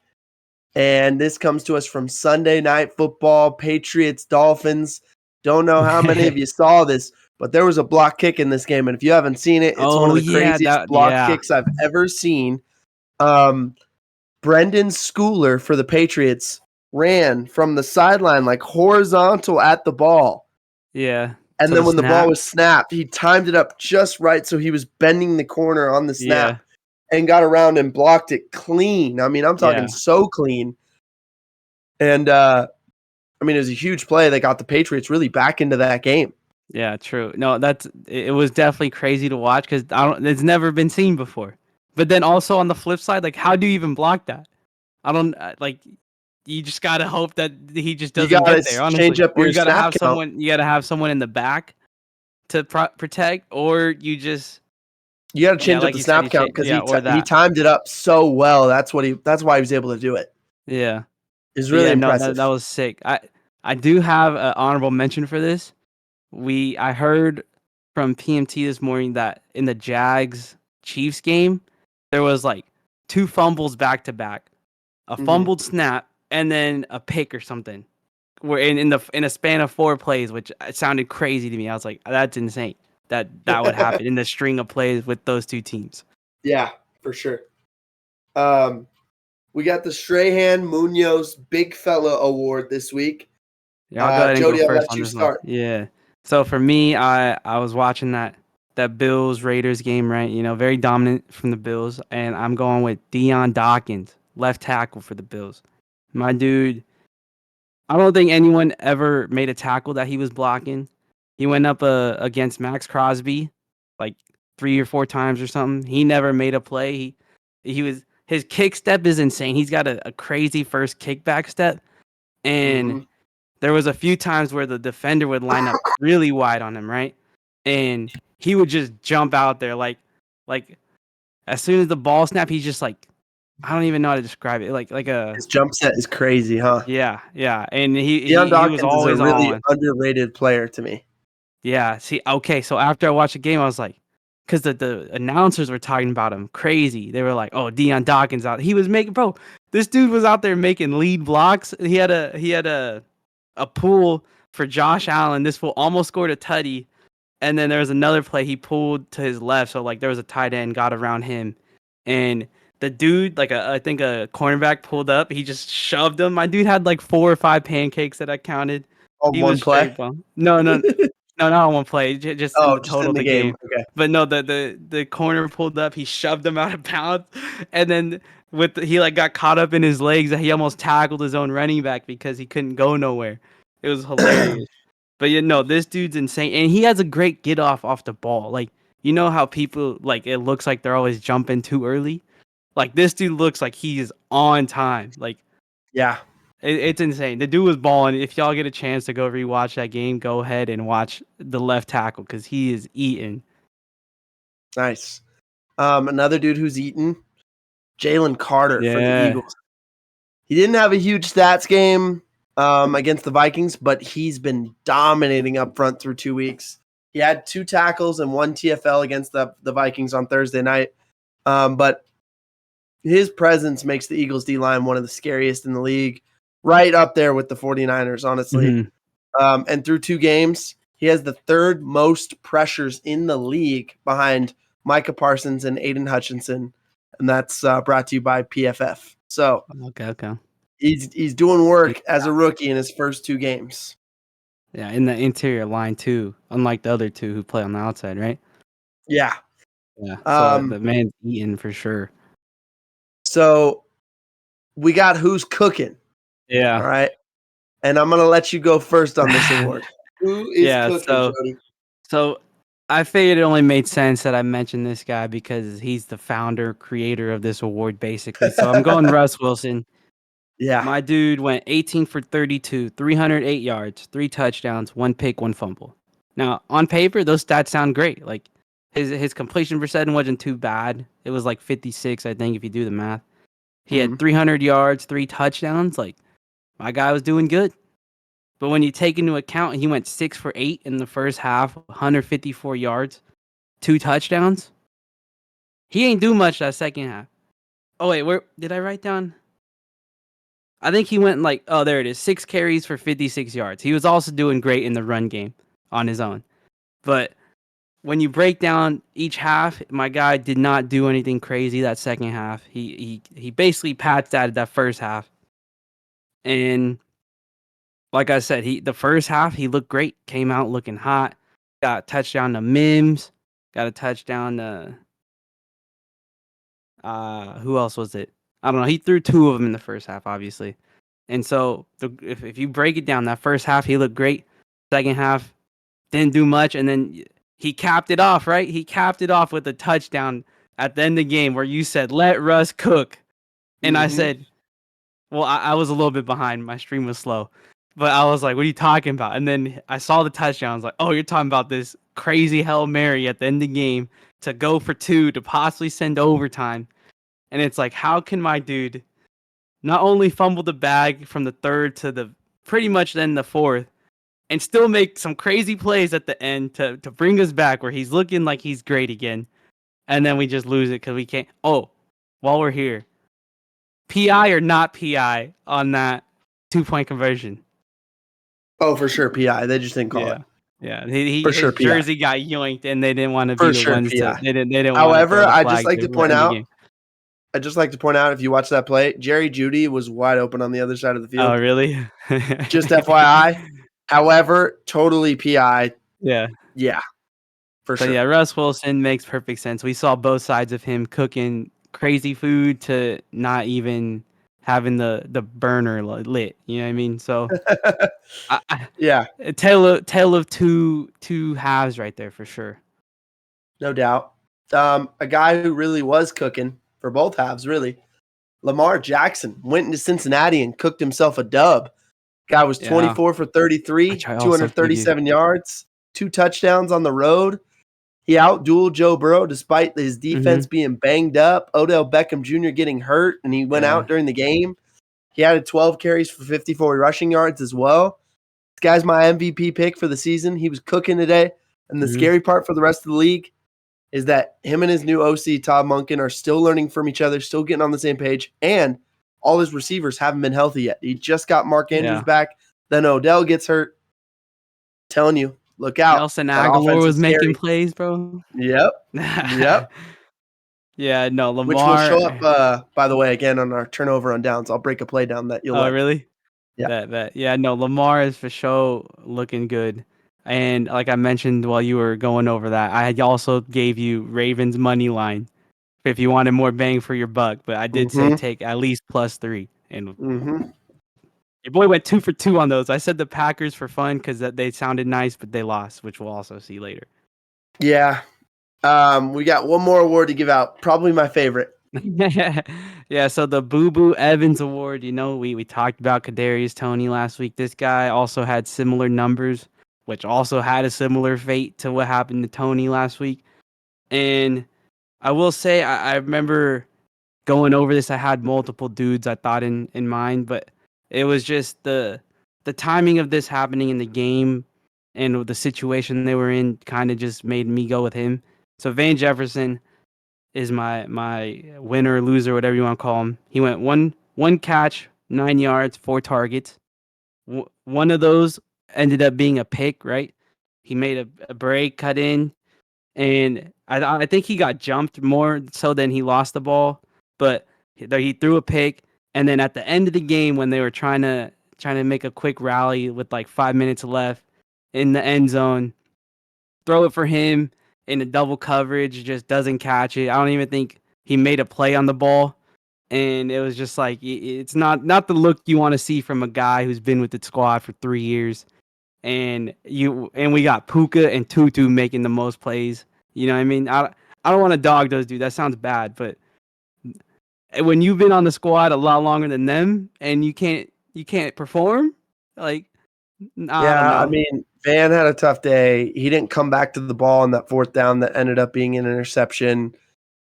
And this comes to us from Sunday Night Football, Patriots, Dolphins. Don't know how many of you saw this, but there was a block kick in this game. And if you haven't seen it, it's one of the craziest block kicks I've ever seen. Brendan Schooler for the Patriots ran from the sideline like horizontal at the ball. Yeah. And then when the ball was snapped, he timed it up just right so he was bending the corner on the snap and got around and blocked it clean. I mean, I'm talking so clean. And, it was a huge play that got the Patriots really back into that game. Yeah, true. No, it was definitely crazy to watch because it's never been seen before. But then also on the flip side, like, how do you even block that? I don't you just gotta hope that he just doesn't get there. Honestly, change up your you gotta have someone. You gotta have someone in the back to protect, or you gotta change up the snap count because he timed it up so well. That's why he was able to do it. Yeah, it's really impressive. No, that was sick. I do have an honorable mention for this. I heard from PMT this morning that in the Jags Chiefs game, there was like 2 fumbles back to back, a fumbled snap, and then a pick or something. We're in a span of 4 plays, which sounded crazy to me. I was like, that's insane that would happen in the string of plays with those 2 teams. Yeah, for sure. We got the Strahan Munoz Big Fella Award this week. Yeah, I'll go ahead and Jody, go first. I'll let you start. Yeah. So for me, I was watching that Bills Raiders game, right? Very dominant from the Bills, and I'm going with Dion Dawkins, left tackle for the Bills. My dude, I don't think anyone ever made a tackle that he was blocking. He went up against Max Crosby like 3 or 4 times or something. He never made a play. His kick step is insane. He's got a crazy first kickback step, and there was a few times where the defender would line up really wide on him, right? And he would just jump out there like as soon as the ball snapped, he's just like, I don't even know how to describe it. Like his jump set is crazy, huh? Yeah. And Deion Dawkins was always is a really on. underrated player to me. Yeah. See, okay. So after I watched the game, I was like, because the announcers were talking about him crazy. They were like, "Oh, Deion Dawkins out." He was making, bro. This dude was out there making lead blocks. He had a pull for Josh Allen. This fool almost scored a tutty, and then there was another play he pulled to his left. So like there was a tight end got around him, and the dude, like I think a cornerback pulled up. He just shoved him. My dude had like 4 or 5 pancakes that I counted. On He one was play? No, not on one play. Just in the total in the game. Okay. But no, the corner pulled up. He shoved him out of bounds, and then he like got caught up in his legs that he almost tackled his own running back because he couldn't go nowhere. It was hilarious. But this dude's insane, and he has a great get off the ball. Like you know how people like it looks like they're always jumping too early. Like this dude looks like he is on time. Like yeah. It's insane. The dude was balling. If y'all get a chance to go rewatch that game, go ahead and watch the left tackle because he is eating. Nice. Another dude who's eaten, Jalen Carter for the Eagles. He didn't have a huge stats game against the Vikings, but he's been dominating up front through 2 weeks. He had 2 tackles and 1 TFL against the Vikings on Thursday night. But his presence makes the Eagles D-line one of the scariest in the league. Right up there with the 49ers, honestly. And through 2 games, he has the 3rd most pressures in the league behind Micah Parsons and Aiden Hutchinson. And that's brought to you by PFF. So okay. He's doing work as a rookie in his first 2 games. Yeah, in the interior line too, unlike the other 2 who play on the outside, right? Yeah. Yeah. So the man's eating for sure. So we got who's cooking. Yeah. All right. And I'm going to let you go first on this award. Who is cooking, Jody? So I figured it only made sense that I mentioned this guy because he's the founder, creator of this award, basically. So I'm going Russ Wilson. Yeah. My dude went 18 for 32, 308 yards, 3 touchdowns, 1 pick, 1 fumble. Now, on paper, those stats sound great. Like his completion percentage wasn't too bad. It was like 56, I think, if you do the math. He had 300 yards, 3 touchdowns. Like, my guy was doing good. But when you take into account he went 6 for 8 in the first half, 154 yards, 2 touchdowns, he ain't do much that second half. Oh, wait, where did I write down? I think he went like, oh, there it is, 6 carries for 56 yards. He was also doing great in the run game on his own. But when you break down each half, my guy did not do anything crazy that second half. He basically patched out that first half. And like I said, the first half he looked great, came out looking hot, got a touchdown to Mims, got a touchdown to who else was it? I don't know. He threw 2 of them in the first half, obviously. And so if you break it down, that first half he looked great. Second half didn't do much, and then he capped it off, right? He capped it off with a touchdown at the end of the game where you said, "Let Russ cook," and I said, "Well, I was a little bit behind. My stream was slow." But I was like, what are you talking about? And then I saw the touchdown. I was like, oh, you're talking about this crazy Hail Mary at the end of the game to go for 2 to possibly send overtime. And it's like, how can my dude not only fumble the bag from the 3rd to the pretty much then the 4th and still make some crazy plays at the end to bring us back where he's looking like he's great again. And then we just lose it because we can't. Oh, while we're here, PI or not PI on that 2-point conversion? Oh, for sure, PI. They just didn't call it. Yeah, his jersey got yoinked, and they didn't want to be the ones to. They didn't. However, I just like to point out. If you watch that play, Jerry Jeudy was wide open on the other side of the field. Oh, really? Just FYI. However, totally PI. Yeah. For sure. Yeah, Russ Wilson makes perfect sense. We saw both sides of him cooking crazy food to not even having the burner lit. You know what I mean? So yeah, a tale of two halves right there for sure. No doubt. A guy who really was cooking for both halves, really. Lamar Jackson went into Cincinnati and cooked himself a dub. Guy was 24 for 33, 237 yards, 2 touchdowns on the road. He outdueled Joe Burrow despite his defense being banged up. Odell Beckham Jr. getting hurt, and he went out during the game. He added 12 carries for 54 rushing yards as well. This guy's my MVP pick for the season. He was cooking today. And the scary part for the rest of the league is that him and his new OC, Todd Monken, are still learning from each other, still getting on the same page, and all his receivers haven't been healthy yet. He just got Mark Andrews back. Then Odell gets hurt. Telling you, look out. Nelson Aguilar was making plays, bro. Yep. Yep. Yeah, no, Lamar. Which will show up, by the way, again on our turnover on downs. I'll break a play down that you'll like. Really? Yeah. Yeah, no, Lamar is for sure looking good. And like I mentioned while you were going over that, I also gave you Ravens money line if you wanted more bang for your buck. But I did say take at least +3. And your boy went 2 for 2 on those. I said the Packers for fun because they sounded nice, but they lost, which we'll also see later. Yeah. We got one more award to give out. Probably my favorite. Yeah, so the Boo Boo Evans Award, we talked about Kadarius Toney last week. This guy also had similar numbers, which also had a similar fate to what happened to Toney last week. And I will say, I remember going over this. I had multiple dudes I thought in mind, but it was just the timing of this happening in the game and the situation they were in kind of just made me go with him. So Van Jefferson is my winner, loser, whatever you want to call him. He went one catch, 9 yards, 4 targets. One of those ended up being a pick, right? He made a break, cut in, and I think he got jumped more so than he lost the ball. But he threw a pick, and then at the end of the game when they were trying to make a quick rally with like 5 minutes left in the end zone, throw it for him in a double coverage, just doesn't catch it. I don't even think he made a play on the ball. And it was just like, it's not the look you want to see from a guy who's been with the squad for 3 years. And we got Puka and Tutu making the most plays. You know what I mean? I don't want to dog those dudes. That sounds bad, but when you've been on the squad a lot longer than them and you can't perform, like, I mean, Van had a tough day. He didn't come back to the ball on that 4th down that ended up being an interception.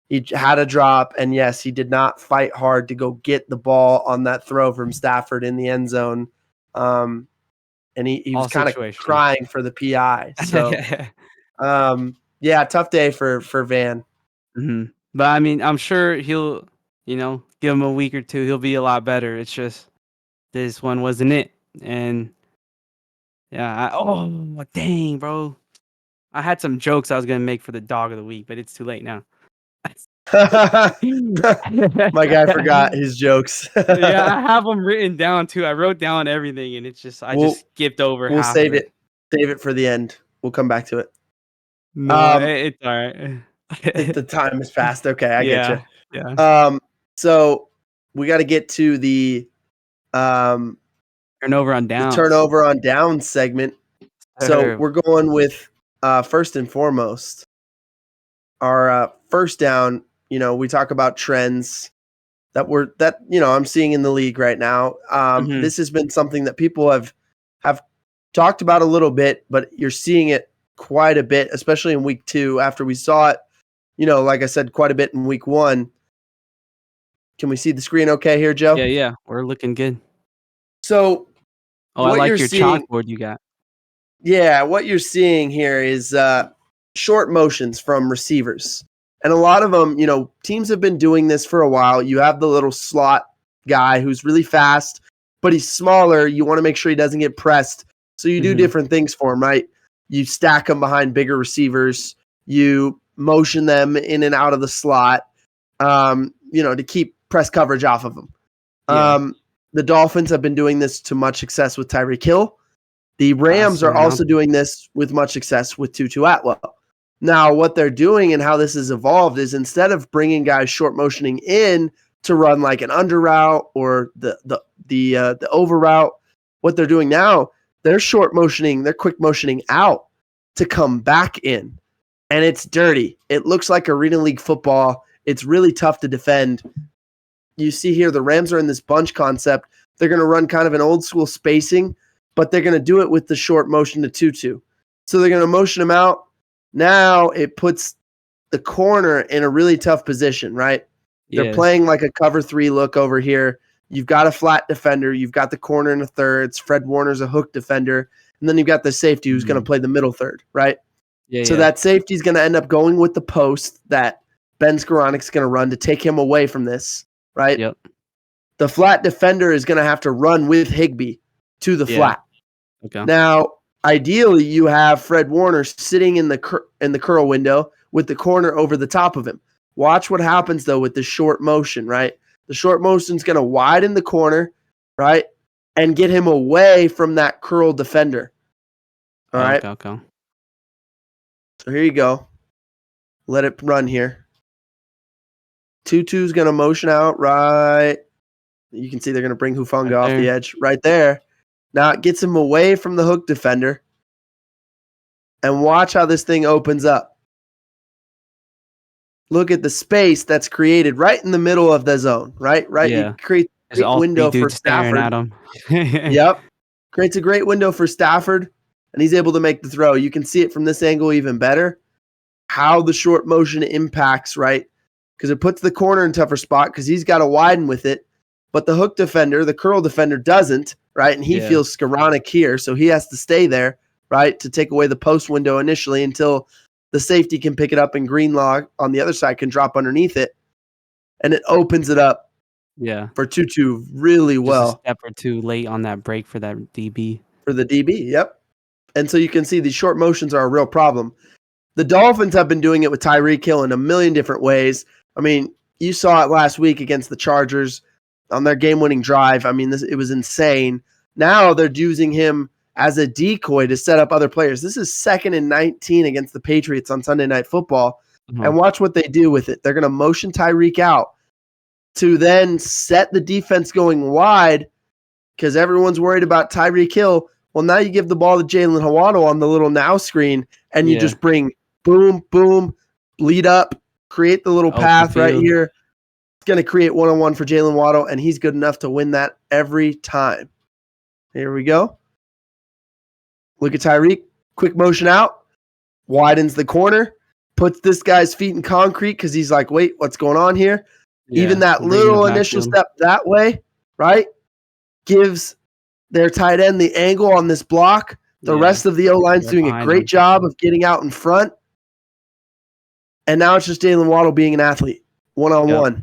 He had a drop, and yes, he did not fight hard to go get the ball on that throw from Stafford in the end zone. And he was kind of crying for the PI. So, tough day for Van. But I mean, I'm sure he'll, give him a week or two, he'll be a lot better. It's just this one wasn't it, and dang, bro. I had some jokes I was gonna make for the dog of the week, but it's too late now. My guy forgot his jokes. Yeah, I have them written down too. I wrote down everything, and it's just just skipped over. We'll save it. Save it for the end. We'll come back to it. No, it's all right. The time is fast. Okay, I get you. Yeah. So we got to get to the turnover on downs. Turnover on downs segment. So we're going with first and foremost our first down. We talk about trends that I'm seeing in the league right now. This has been something that people have talked about a little bit, but you're seeing it quite a bit, especially in week 2 after we saw it, like I said, quite a bit in week 1. Can we see the screen okay here, Joe? Yeah. We're looking good. So, I like your chalkboard you got. Yeah, what you're seeing here is short motions from receivers. And a lot of them, teams have been doing this for a while. You have the little slot guy who's really fast, but he's smaller. You want to make sure he doesn't get pressed. So you do different things for him, right? You stack them behind bigger receivers. You motion them in and out of the slot, to keep press coverage off of them. Yeah. The Dolphins have been doing this to much success with Tyreek Hill. The Rams are also doing this with much success with Tutu Atwell. Now, what they're doing and how this has evolved is instead of bringing guys short motioning in to run like an under route or the over route. What they're doing now, they're short motioning, they're quick motioning out to come back in. And it's dirty. It looks like Arena League football. It's really tough to defend. You see here, the Rams are in this bunch concept. They're going to run kind of an old school spacing, but they're going to do it with the short motion to 2-2. So they're going to motion him out. Now it puts the corner in a really tough position, right? They're playing like a cover 3 look over here. You've got a flat defender. You've got the corner in the thirds. Fred Warner's a hook defender. And then you've got the safety who's going to play the middle third, right? So that safety is going to end up going with the post that Ben Skoranic's going to run to take him away from this, right? Yep. The flat defender is going to have to run with Higbee to the flat. Okay. Now, ideally, you have Fred Warner sitting in the curl window with the corner over the top of him. Watch what happens, though, with the short motion, right? The short motion is going to widen the corner, right, and get him away from that curl defender. All right? Okay. So here you go. Let it run here. 2-2 is going to motion out right. You can see they're going to bring Hufanga off the edge right there. Now it gets him away from the hook defender. And watch how this thing opens up. Look at the space that's created right in the middle of the zone, right? Yeah. It creates a great window for Stafford. At him. Yep. Creates a great window for Stafford, and he's able to make the throw. You can see it from this angle even better, how the short motion impacts, right? Because it puts the corner in a tougher spot because he's got to widen with it. But the hook defender, the curl defender doesn't, right? And he feels Skoranek here, so he has to stay there, right, to take away the post window initially until the safety can pick it up and Greenlaw on the other side can drop underneath it. And it opens it up for 2-2 really well. Just a step or two late on that break for that DB. For the DB, yep. And so you can see these short motions are a real problem. The Dolphins have been doing it with Tyreek Hill in a million different ways. I mean, you saw it last week against the Chargers on their game-winning drive. I mean, it was insane. Now they're using him as a decoy to set up other players. This is 2nd and 19 against the Patriots on Sunday Night Football. Mm-hmm. And watch what they do with it. They're going to motion Tyreek out to then set the defense going wide because everyone's worried about Tyreek Hill. Well, now you give the ball to Jalen Hawado on the little now screen, and you just bring boom, boom, lead up, create the little path right here. It's going to create one-on-one for Jalen Waddle, and he's good enough to win that every time. Here we go. Look at Tyreek. Quick motion out. Widens the corner. Puts this guy's feet in concrete because he's like, wait, what's going on here? Yeah, even that little initial step that way, right, gives their tight end the angle on this block. The rest of the O-line's doing a great job of getting out in front. And now it's just Jalen Waddle being an athlete. One-on-one. Yep.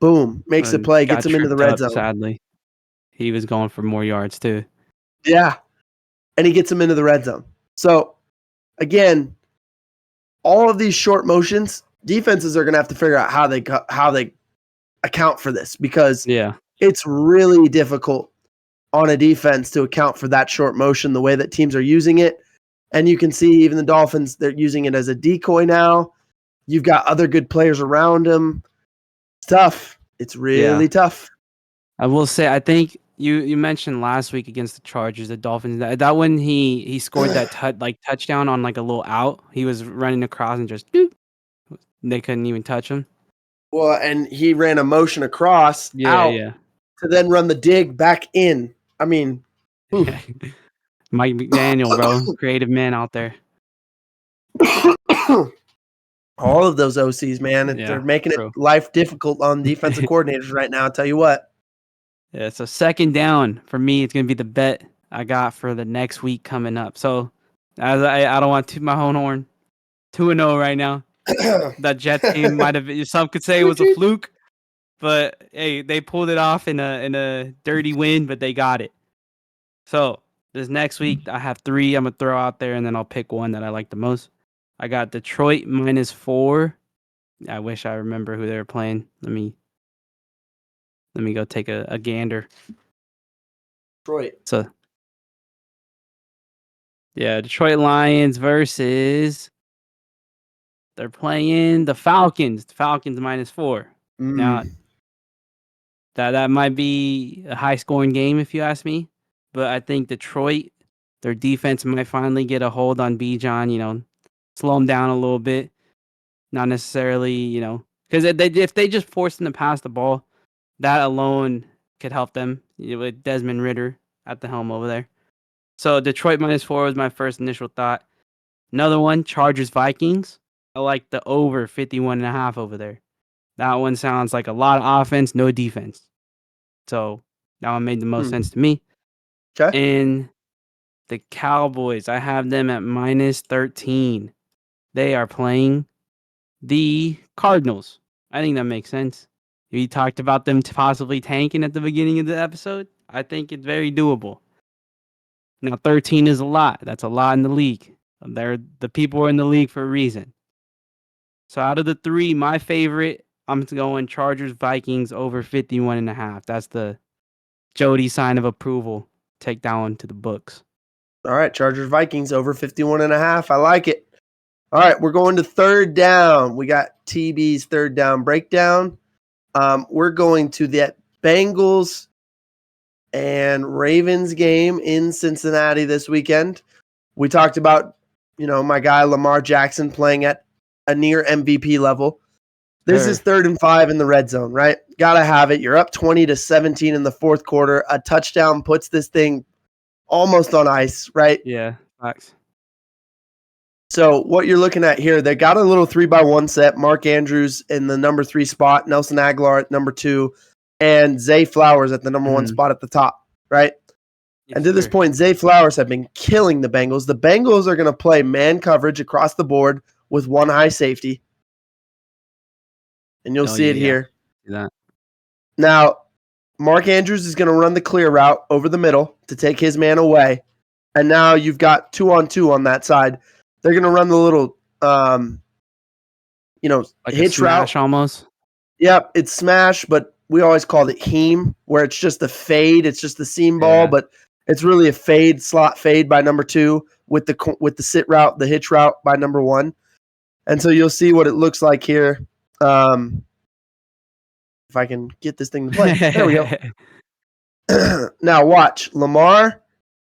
Boom. Makes the play. Gets him into the red zone. Sadly. He was going for more yards too. Yeah. And he gets him into the red zone. So, again, all of these short motions, defenses are going to have to figure out how they account for this because it's really difficult on a defense to account for that short motion the way that teams are using it. And you can see even the Dolphins, they're using it as a decoy now. You've got other good players around him. It's tough. It's really tough. I will say, I think you mentioned last week against the Chargers, the Dolphins, that when he scored that touchdown on like a little out, he was running across and just doop, they couldn't even touch him. Well, and he ran a motion across out to then run the dig back in. I mean, Mike McDaniel, bro, creative man out there. All of those OCs, man, they're making it life difficult on defensive coordinators right now. I'll tell you what. Yeah, so 2nd down for me, it's going to be the bet I got for the next week coming up. So I don't want to toot my own horn. 2-0 right now. That Jets team might have, some could say it was a fluke, but hey, they pulled it off in a dirty win, but they got it. So this next week, I have 3 I'm going to throw out there, and then I'll pick one that I like the most. I got Detroit -4. I wish I remember who they were playing. Let me go take a gander. Detroit. So, Detroit Lions versus they're playing the Falcons. The Falcons -4. Now, That might be a high scoring game if you ask me. But I think Detroit, their defense might finally get a hold on Bijan, slow him down a little bit. Not necessarily, because if they just force him to pass the ball, that alone could help them with Desmond Ridder at the helm over there. So Detroit -4 was my first initial thought. Another one, Chargers Vikings. I like the over 51.5 over there. That one sounds like a lot of offense, no defense. So that one made the most sense to me. Okay. And the Cowboys, I have them at -13. They are playing the Cardinals. I think that makes sense. We talked about them possibly tanking at the beginning of the episode. I think it's very doable. Now, 13 is a lot. That's a lot in the league. The people are in the league for a reason. So out of the three, my favorite, I'm going Chargers Vikings over 51.5. That's the Jody sign of approval. Take that one to the books. All right, Chargers Vikings over 51.5. I like it. All right, we're going to third down. We got TB's third down breakdown. We're going to the Bengals and Ravens game in Cincinnati this weekend. We talked about, my guy Lamar Jackson playing at a near MVP level. This is 3rd and 5 in the red zone, right? Gotta have it. You're up 20-17 in the fourth quarter. A touchdown puts this thing almost on ice, right? Yeah, facts. So what you're looking at here, they got a little 3-by-1 set. Mark Andrews in the number 3 spot, Nelson Aguilar at number 2, and Zay Flowers at the number 1 spot at the top, right? Yes, and to this point, Zay Flowers have been killing the Bengals. The Bengals are going to play man coverage across the board with one high safety. And you'll see it here. Yeah. Now, Mark Andrews is going to run the clear route over the middle to take his man away. And now you've got 2-on-2 on that side. They're going to run the little, like hitch route. Almost. Yep, it's smash, but we always called it heem, where it's just a fade. It's just the seam ball, but it's really a fade, slot fade by number 2 with the sit route, the hitch route by number 1. And so you'll see what it looks like here. If I can get this thing to play. There we go. Now watch. Lamar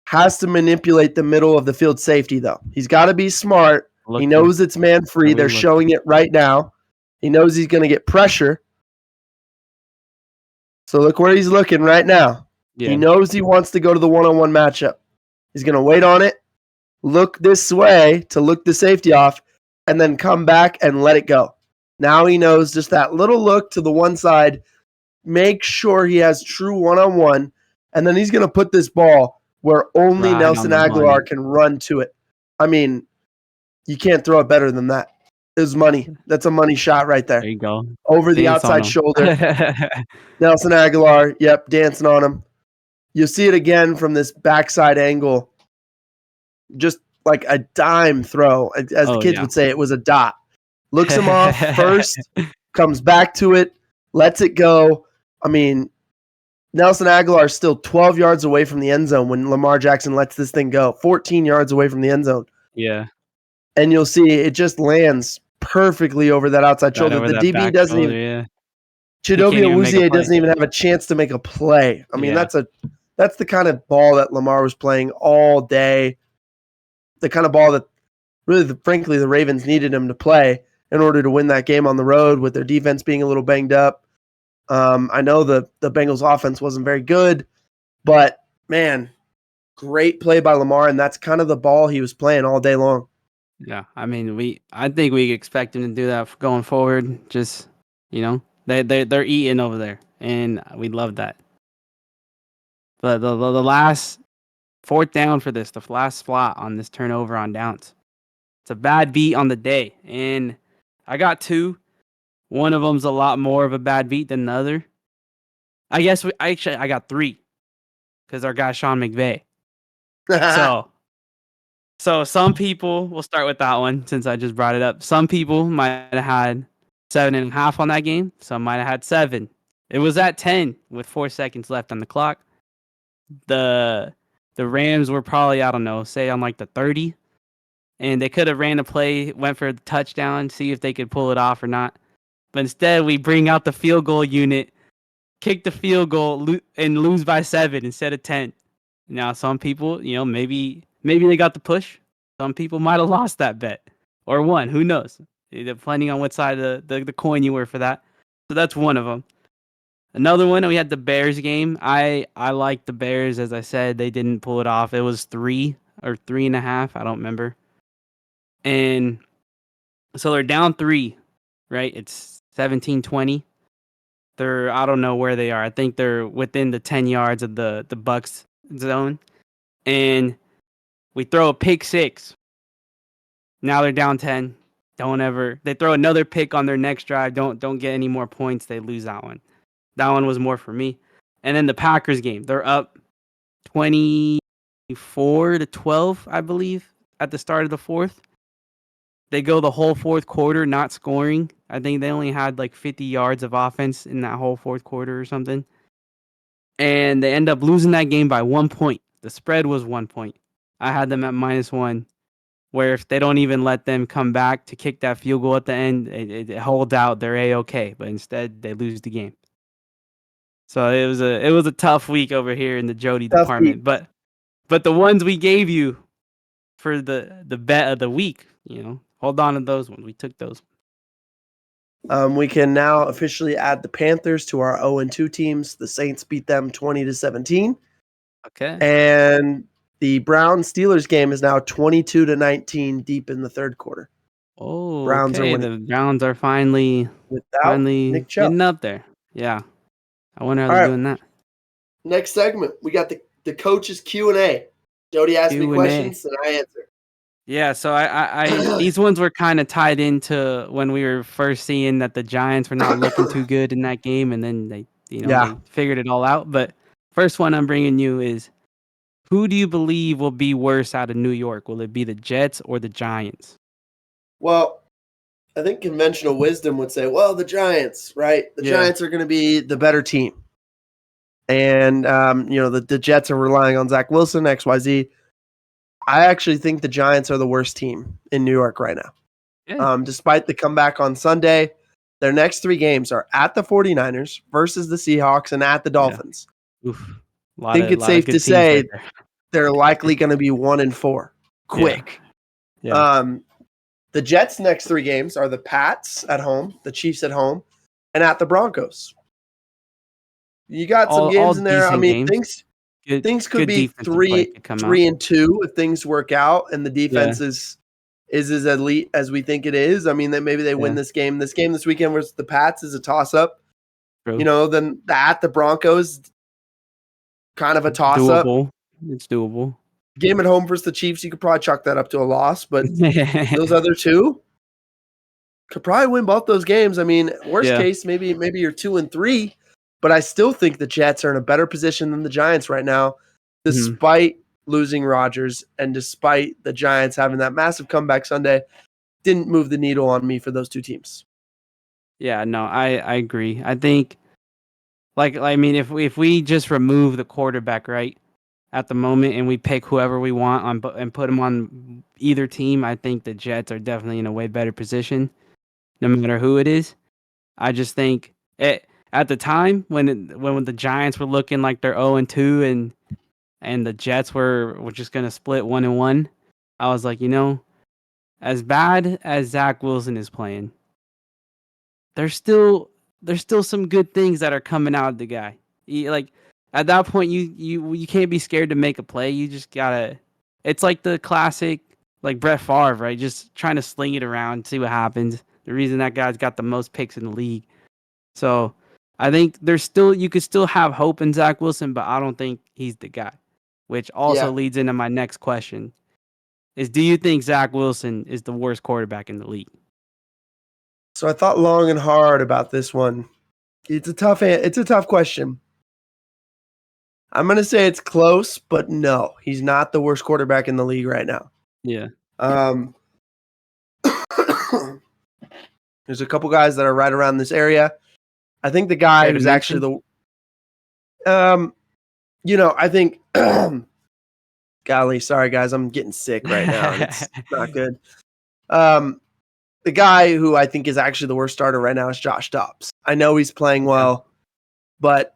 has to manipulate the middle of the field safety, though. He's got to be smart. He knows it's man free. They're showing it right now. He knows he's going to get pressure. So look where he's looking right now. Yeah. He knows he wants to go to the one-on-one matchup. He's going to wait on it, look this way to look the safety off, and then come back and let it go. Now he knows just that little look to the one side, make sure he has true one-on-one, and then he's going to put this ball where only Nelson Aguilar can run to it. I mean, you can't throw it better than that. It's money. That's a money shot right there. There you go. Over the outside shoulder. Nelson Aguilar, dancing on him. You'll see it again from this backside angle. Just like a dime throw. As the kids would say, it was a dot. Looks him off first, comes back to it, lets it go. I mean, Nelson Aguilar is still 12 yards away from the end zone when Lamar Jackson lets this thing go. 14 yards away from the end zone. Yeah. And you'll see it just lands perfectly over that outside shoulder. The DB doesn't even. Yeah. Chidobe Awuzie doesn't even have a chance to make a play. I mean, that's the kind of ball that Lamar was playing all day. The kind of ball that really, frankly, the Ravens needed him to play in order to win that game on the road with their defense being a little banged up. I know the Bengals offense wasn't very good, but man, great play by Lamar, and that's kind of the ball he was playing all day long. Yeah, I mean, I think we expect him to do that going forward. Just, they're eating over there, and we love that. But the last fourth down for this, the last spot on this turnover on downs. It's a bad beat on the day, and I got 2. One of them's a lot more of a bad beat than the other. I guess I got 3 because our guy Sean McVay. So some people, we'll start with that one since I just brought it up. Some people might have had 7.5 on that game. Some might have had 7. It was at 10 with 4 seconds left on the clock. The Rams were probably, I don't know, say on like the 30. And they could have ran a play, went for a touchdown, see if they could pull it off or not. But instead, we bring out the field goal unit kick the field goal and lose by 7 instead of 10. Now, some people, maybe they got the push. Some people might have lost that bet or won. Who knows? Depending on what side of the coin you were for that. So that's one of them. Another one, we had the Bears game. I like the Bears. As I said, they didn't pull it off. It was 3 or 3.5. I don't remember. And so they're down 3, right? It's 17-20. I don't know where they are. I think they're within the 10 yards of the Bucks zone. And we throw a pick 6. Now they're down 10. They throw another pick on their next drive. Don't get any more points. They lose that one. That one was more for me. And then the Packers game, they're up 24-12, I believe, at the start of the fourth. They go the whole fourth quarter not scoring. I think they only had like 50 yards of offense in that whole fourth quarter or something. And they end up losing that game by 1 point. The spread was 1 point. I had them at -1, where if they don't even let them come back to kick that field goal at the end, it holds out. They're A-okay, but instead they lose the game. So it was a tough week over here in the Jody department. But the ones we gave you for the bet of the week, hold on to those ones. We took those. We can now officially add the Panthers to our 0-2 teams. The Saints beat them 20-17. Okay. And the Browns-Steelers game is now 22-19 deep in the third quarter. Oh, Browns okay. The Browns are finally Nick Chubb getting up there. Yeah. I wonder how All they're right. doing that. Next segment, we got the coach's Q&A. Jody asks me questions and I answer. Yeah, so I these ones were kind of tied into when we were first seeing that the Giants were not looking too good in that game, and then they figured it all out. But first one I'm bringing you is, who do you believe will be worse out of New York? Will it be the Jets or the Giants? Well, I think conventional wisdom would say, well, the Giants, right? The Giants are going to be the better team. And, the Jets are relying on Zach Wilson, XYZ. I actually think the Giants are the worst team in New York right now. Yeah. Despite the comeback on Sunday, their next 3 games are at the 49ers versus the Seahawks and at the Dolphins. Yeah. I think it's safe to say they're likely going to be 1-4 quick. Yeah. The Jets' next 3 games are the Pats at home, the Chiefs at home, and at the Broncos. You got some games in there. I mean, games. Things could be 3-2 if things work out and the defense is as elite as we think it is. I mean, that maybe they win this game. This game this weekend versus the Pats is a toss-up. True. Then at the Broncos, kind of a toss-up. It's doable. Game at home versus the Chiefs, you could probably chalk that up to a loss, but those other 2 could probably win both those games. I mean, worst case, maybe you're 2-3. But I still think the Jets are in a better position than the Giants right now, despite losing Rodgers and despite the Giants having that massive comeback Sunday. Didn't move the needle on me for those 2 teams. Yeah, no, I agree. I think, if we just remove the quarterback, right, at the moment, and we pick whoever we want and put them on either team, I think the Jets are definitely in a way better position, no matter who it is. I just think at the time when the Giants were looking like they're 0-2 and the Jets were just gonna split 1-1, I was like, as bad as Zach Wilson is playing, there's still some good things that are coming out of the guy. At that point, you can't be scared to make a play. You just gotta. It's like the classic, like Brett Favre, right? Just trying to sling it around, see what happens. The reason that guy's got the most picks in the league. So I think you could still have hope in Zach Wilson, but I don't think he's the guy. Which also leads into my next question: do you think Zach Wilson is the worst quarterback in the league? So I thought long and hard about this one. It's a tough question. I'm going to say it's close, but no, he's not the worst quarterback in the league right now. Yeah. There's a couple guys that are right around this area. I think the guy who's actually I think, golly, sorry guys, I'm getting sick right now. It's not good. The guy who I think is actually the worst starter right now is Josh Dobbs. I know he's playing well. but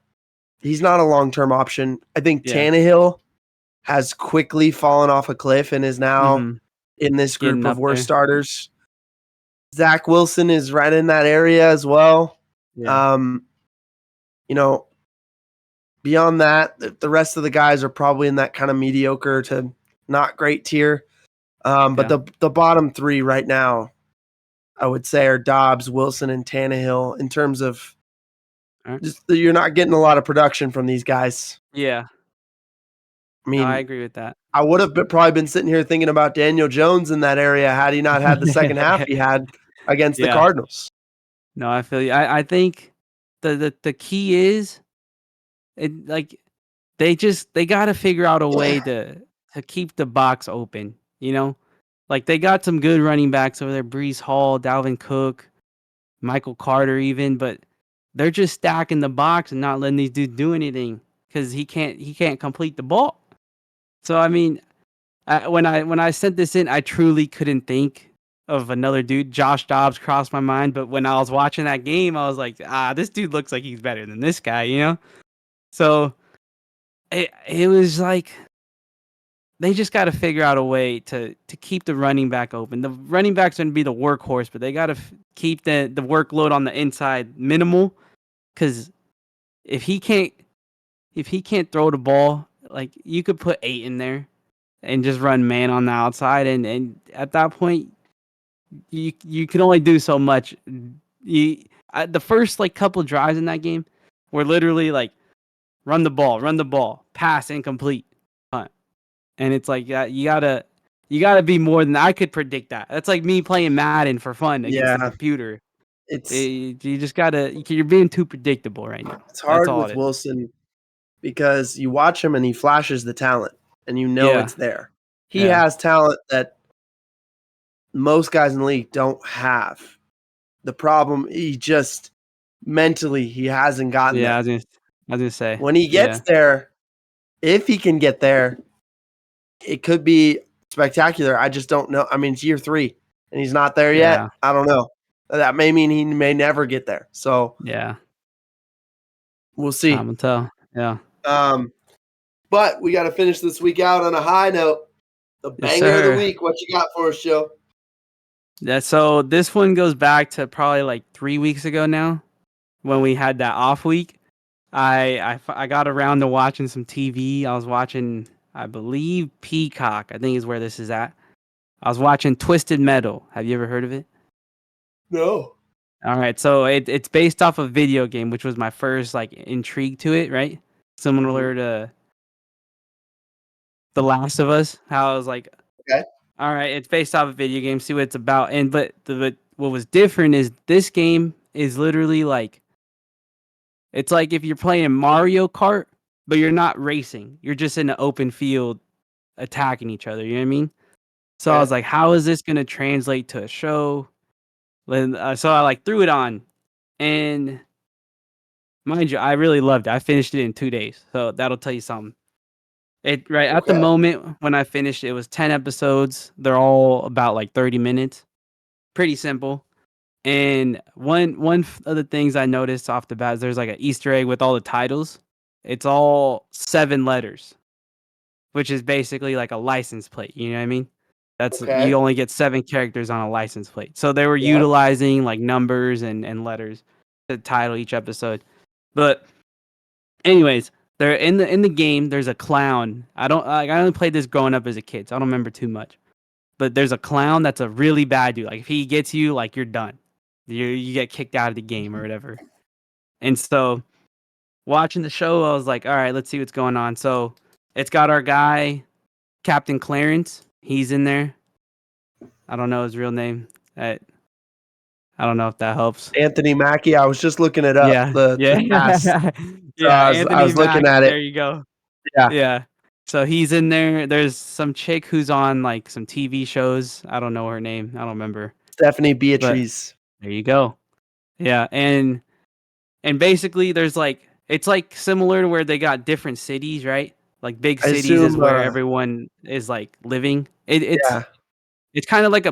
he's not a long-term option. I think Yeah. Tannehill has quickly fallen off a cliff and is now in this group Getting of up worst there. starters. Zach Wilson is right in that area as well. Yeah. You know, beyond that, the rest of the guys are probably in that kind of mediocre to not great tier. But the bottom three right now, I would say, are Dobbs, Wilson, and Tannehill in terms of just you're not getting a lot of production from these guys. Yeah. I mean, No, I agree with that. I would have probably been sitting here thinking about Daniel Jones in that area had he not had the second half he had against the Cardinals. No, I feel you. I think the key is they got to figure out a way to keep the box open, you know? Like they got some good running backs over there, Breece Hall, Dalvin Cook, Michael Carter even, but they're just stacking the box and not letting these dudes do anything cuz he can't complete the ball. So I mean, when I sent this in, I truly couldn't think of another dude. Josh Dobbs crossed my mind, but when I was watching that game, I was like, this dude looks like he's better than this guy, you know? So it was like they just got to figure out a way to keep the running back open. The running back's going to be the workhorse, but they got to keep the workload on the inside minimal cuz if he can't throw the ball, like you could put 8 in there and just run man on the outside, and at that point you can only do so much. The first like couple drives in that game were literally like run the ball, pass incomplete, punt, and it's like you gotta be more than I could predict that. That's like me playing Madden for fun against the computer. You just gotta. You're being too predictable right now. It's hard with Wilson because you watch him and he flashes the talent, and you know it's there. He has talent that most guys in the league don't have. The problem, he just mentally he hasn't gotten there. I was gonna say when he gets there, if he can get there, it could be spectacular. I just don't know. I mean, it's year 3 and he's not there yet. I don't know. That may mean he may never get there. So we'll see. Time will tell. Yeah. But we got to finish this week out on a high note. The banger of the week. What you got for us, Joe? Yeah, so this one goes back to probably like 3 weeks ago now, when we had that off week. I got around to watching some TV. I was watching, I believe, Peacock, I think is where this is at. I was watching Twisted Metal. Have you ever heard of it? No. All right, so it's based off a video game, which was my first like intrigue to it, right? Similar to The Last of Us. How I was like, okay, all right, it's based off a video game. See what it's about. And but what was different is this game is literally like, it's like if you're playing Mario Kart, but you're not racing. You're just in an open field attacking each other. You know what I mean? So I was like, how is this going to translate to a show? So I like threw it on, and mind you, I really loved it. I finished it in 2 days. So that'll tell you something. At the moment when I finished, it was 10 episodes. They're all about like 30 minutes. Pretty simple. And one of the things I noticed off the bat is there's like an Easter egg with all the titles. It's all 7 letters, which is basically like a license plate. You know what I mean? You only get 7 characters on a license plate. So they were utilizing like numbers and letters to title each episode. But anyways, they're in the game. There's a clown. I only played this growing up as a kid, so I don't remember too much. But there's a clown that's a really bad dude. Like if he gets you, like you're done. You get kicked out of the game or whatever. And so watching the show, I was like, all right, let's see what's going on. So it's got our guy, Captain Clarence. He's in there. I don't know his real name. I don't know if that helps. Anthony Mackie. I was just looking it up. Yeah. The cast. I was looking at it. There you go. Yeah. Yeah. So he's in there. There's some chick who's on like some TV shows. I don't know her name. I don't remember. Stephanie Beatriz. There you go. Yeah, and basically there's like, it's like similar to where they got different cities, right? Like big cities is where everyone is like living. It's kind of like a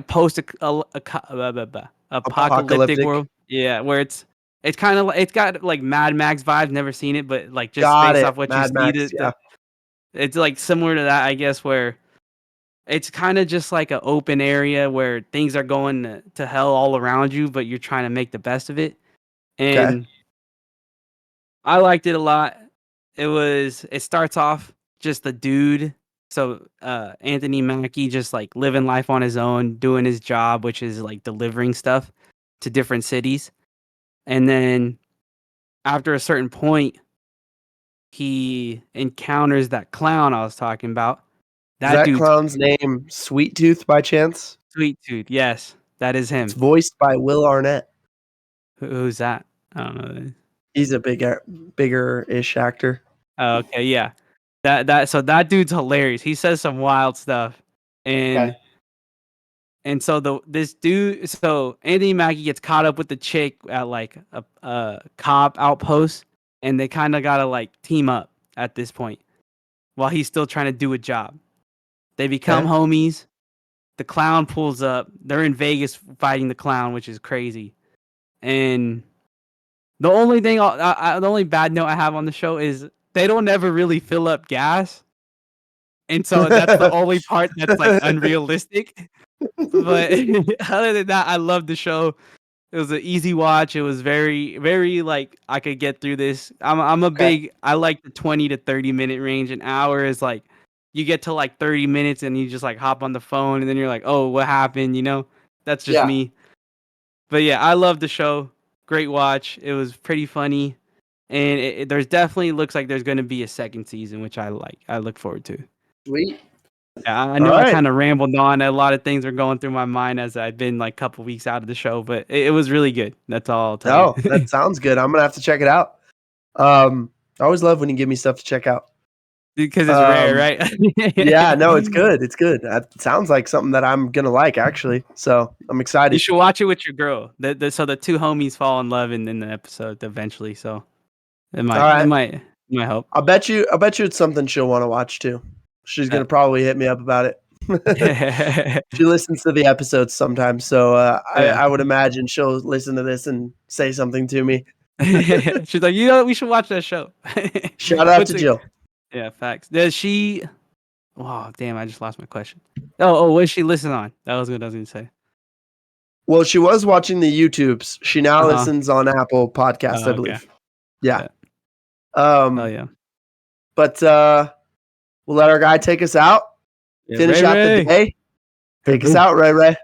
apocalyptic world. Yeah, where it's It's kind of it's got like Mad Max vibes. Never seen it, but like just Got based it. off what Mad you Max, see, yeah. it's like similar to that, I guess, where it's kind of just like an open area where things are going to hell all around you, but you're trying to make the best of it. Okay. And I liked it a lot. It starts off just the dude. So Anthony Mackie just like living life on his own, doing his job, which is like delivering stuff to different cities. And then after a certain point, he encounters that clown I was talking about. Is that clown's name Sweet Tooth by chance? Sweet Tooth, yes, that is him. It's voiced by Will Arnett. Who's that? I don't know. He's a bigger-ish actor. Oh, okay, yeah. So that dude's hilarious. He says some wild stuff, and so this dude, so Anthony Mackie gets caught up with the chick at like a cop outpost, and they kind of gotta like team up at this point, while he's still trying to do a job. They become homies. The clown pulls up. They're in Vegas fighting the clown, which is crazy. And the only thing, the only bad note I have on the show is they don't ever really fill up gas, and so that's the only part that's like unrealistic. But other than that, I love the show. It was an easy watch. It was very, very like I could get through this. I'm a big. I like the 20 to 30 minute range. An hour is like you get to like 30 minutes and you just like hop on the phone and then you're like, oh, what happened? You know, that's just me. But yeah, I love the show. Great watch. It was pretty funny, and there's definitely looks like there's going to be a second season, which I like. I look forward to. Sweet. Yeah, I know I kind of rambled on. A lot of things are going through my mind as I've been like a couple weeks out of the show, but it was really good. That's all I'll tell you. That sounds good. I'm gonna have to check it out. I always love when you give me stuff to check out. Because it's rare, right? Yeah, no, it's good. It's good. It sounds like something that I'm gonna like, actually. So I'm excited. You should watch it with your girl. So the two homies fall in love in the episode eventually. So it might help. I bet you it's something she'll want to watch too. She's gonna probably hit me up about it. She listens to the episodes sometimes, so I would imagine she'll listen to this and say something to me. She's like, we should watch that show. Shout out to Jill. Yeah, facts. Does she? Oh, damn! I just lost my question. Oh, what does she listen on? That was what I was gonna say. Well, she was watching the YouTubes. She now listens on Apple Podcasts, I believe. Yeah. Yeah. But we'll let our guy take us out. Finish out the day. Take us out, Ray Ray.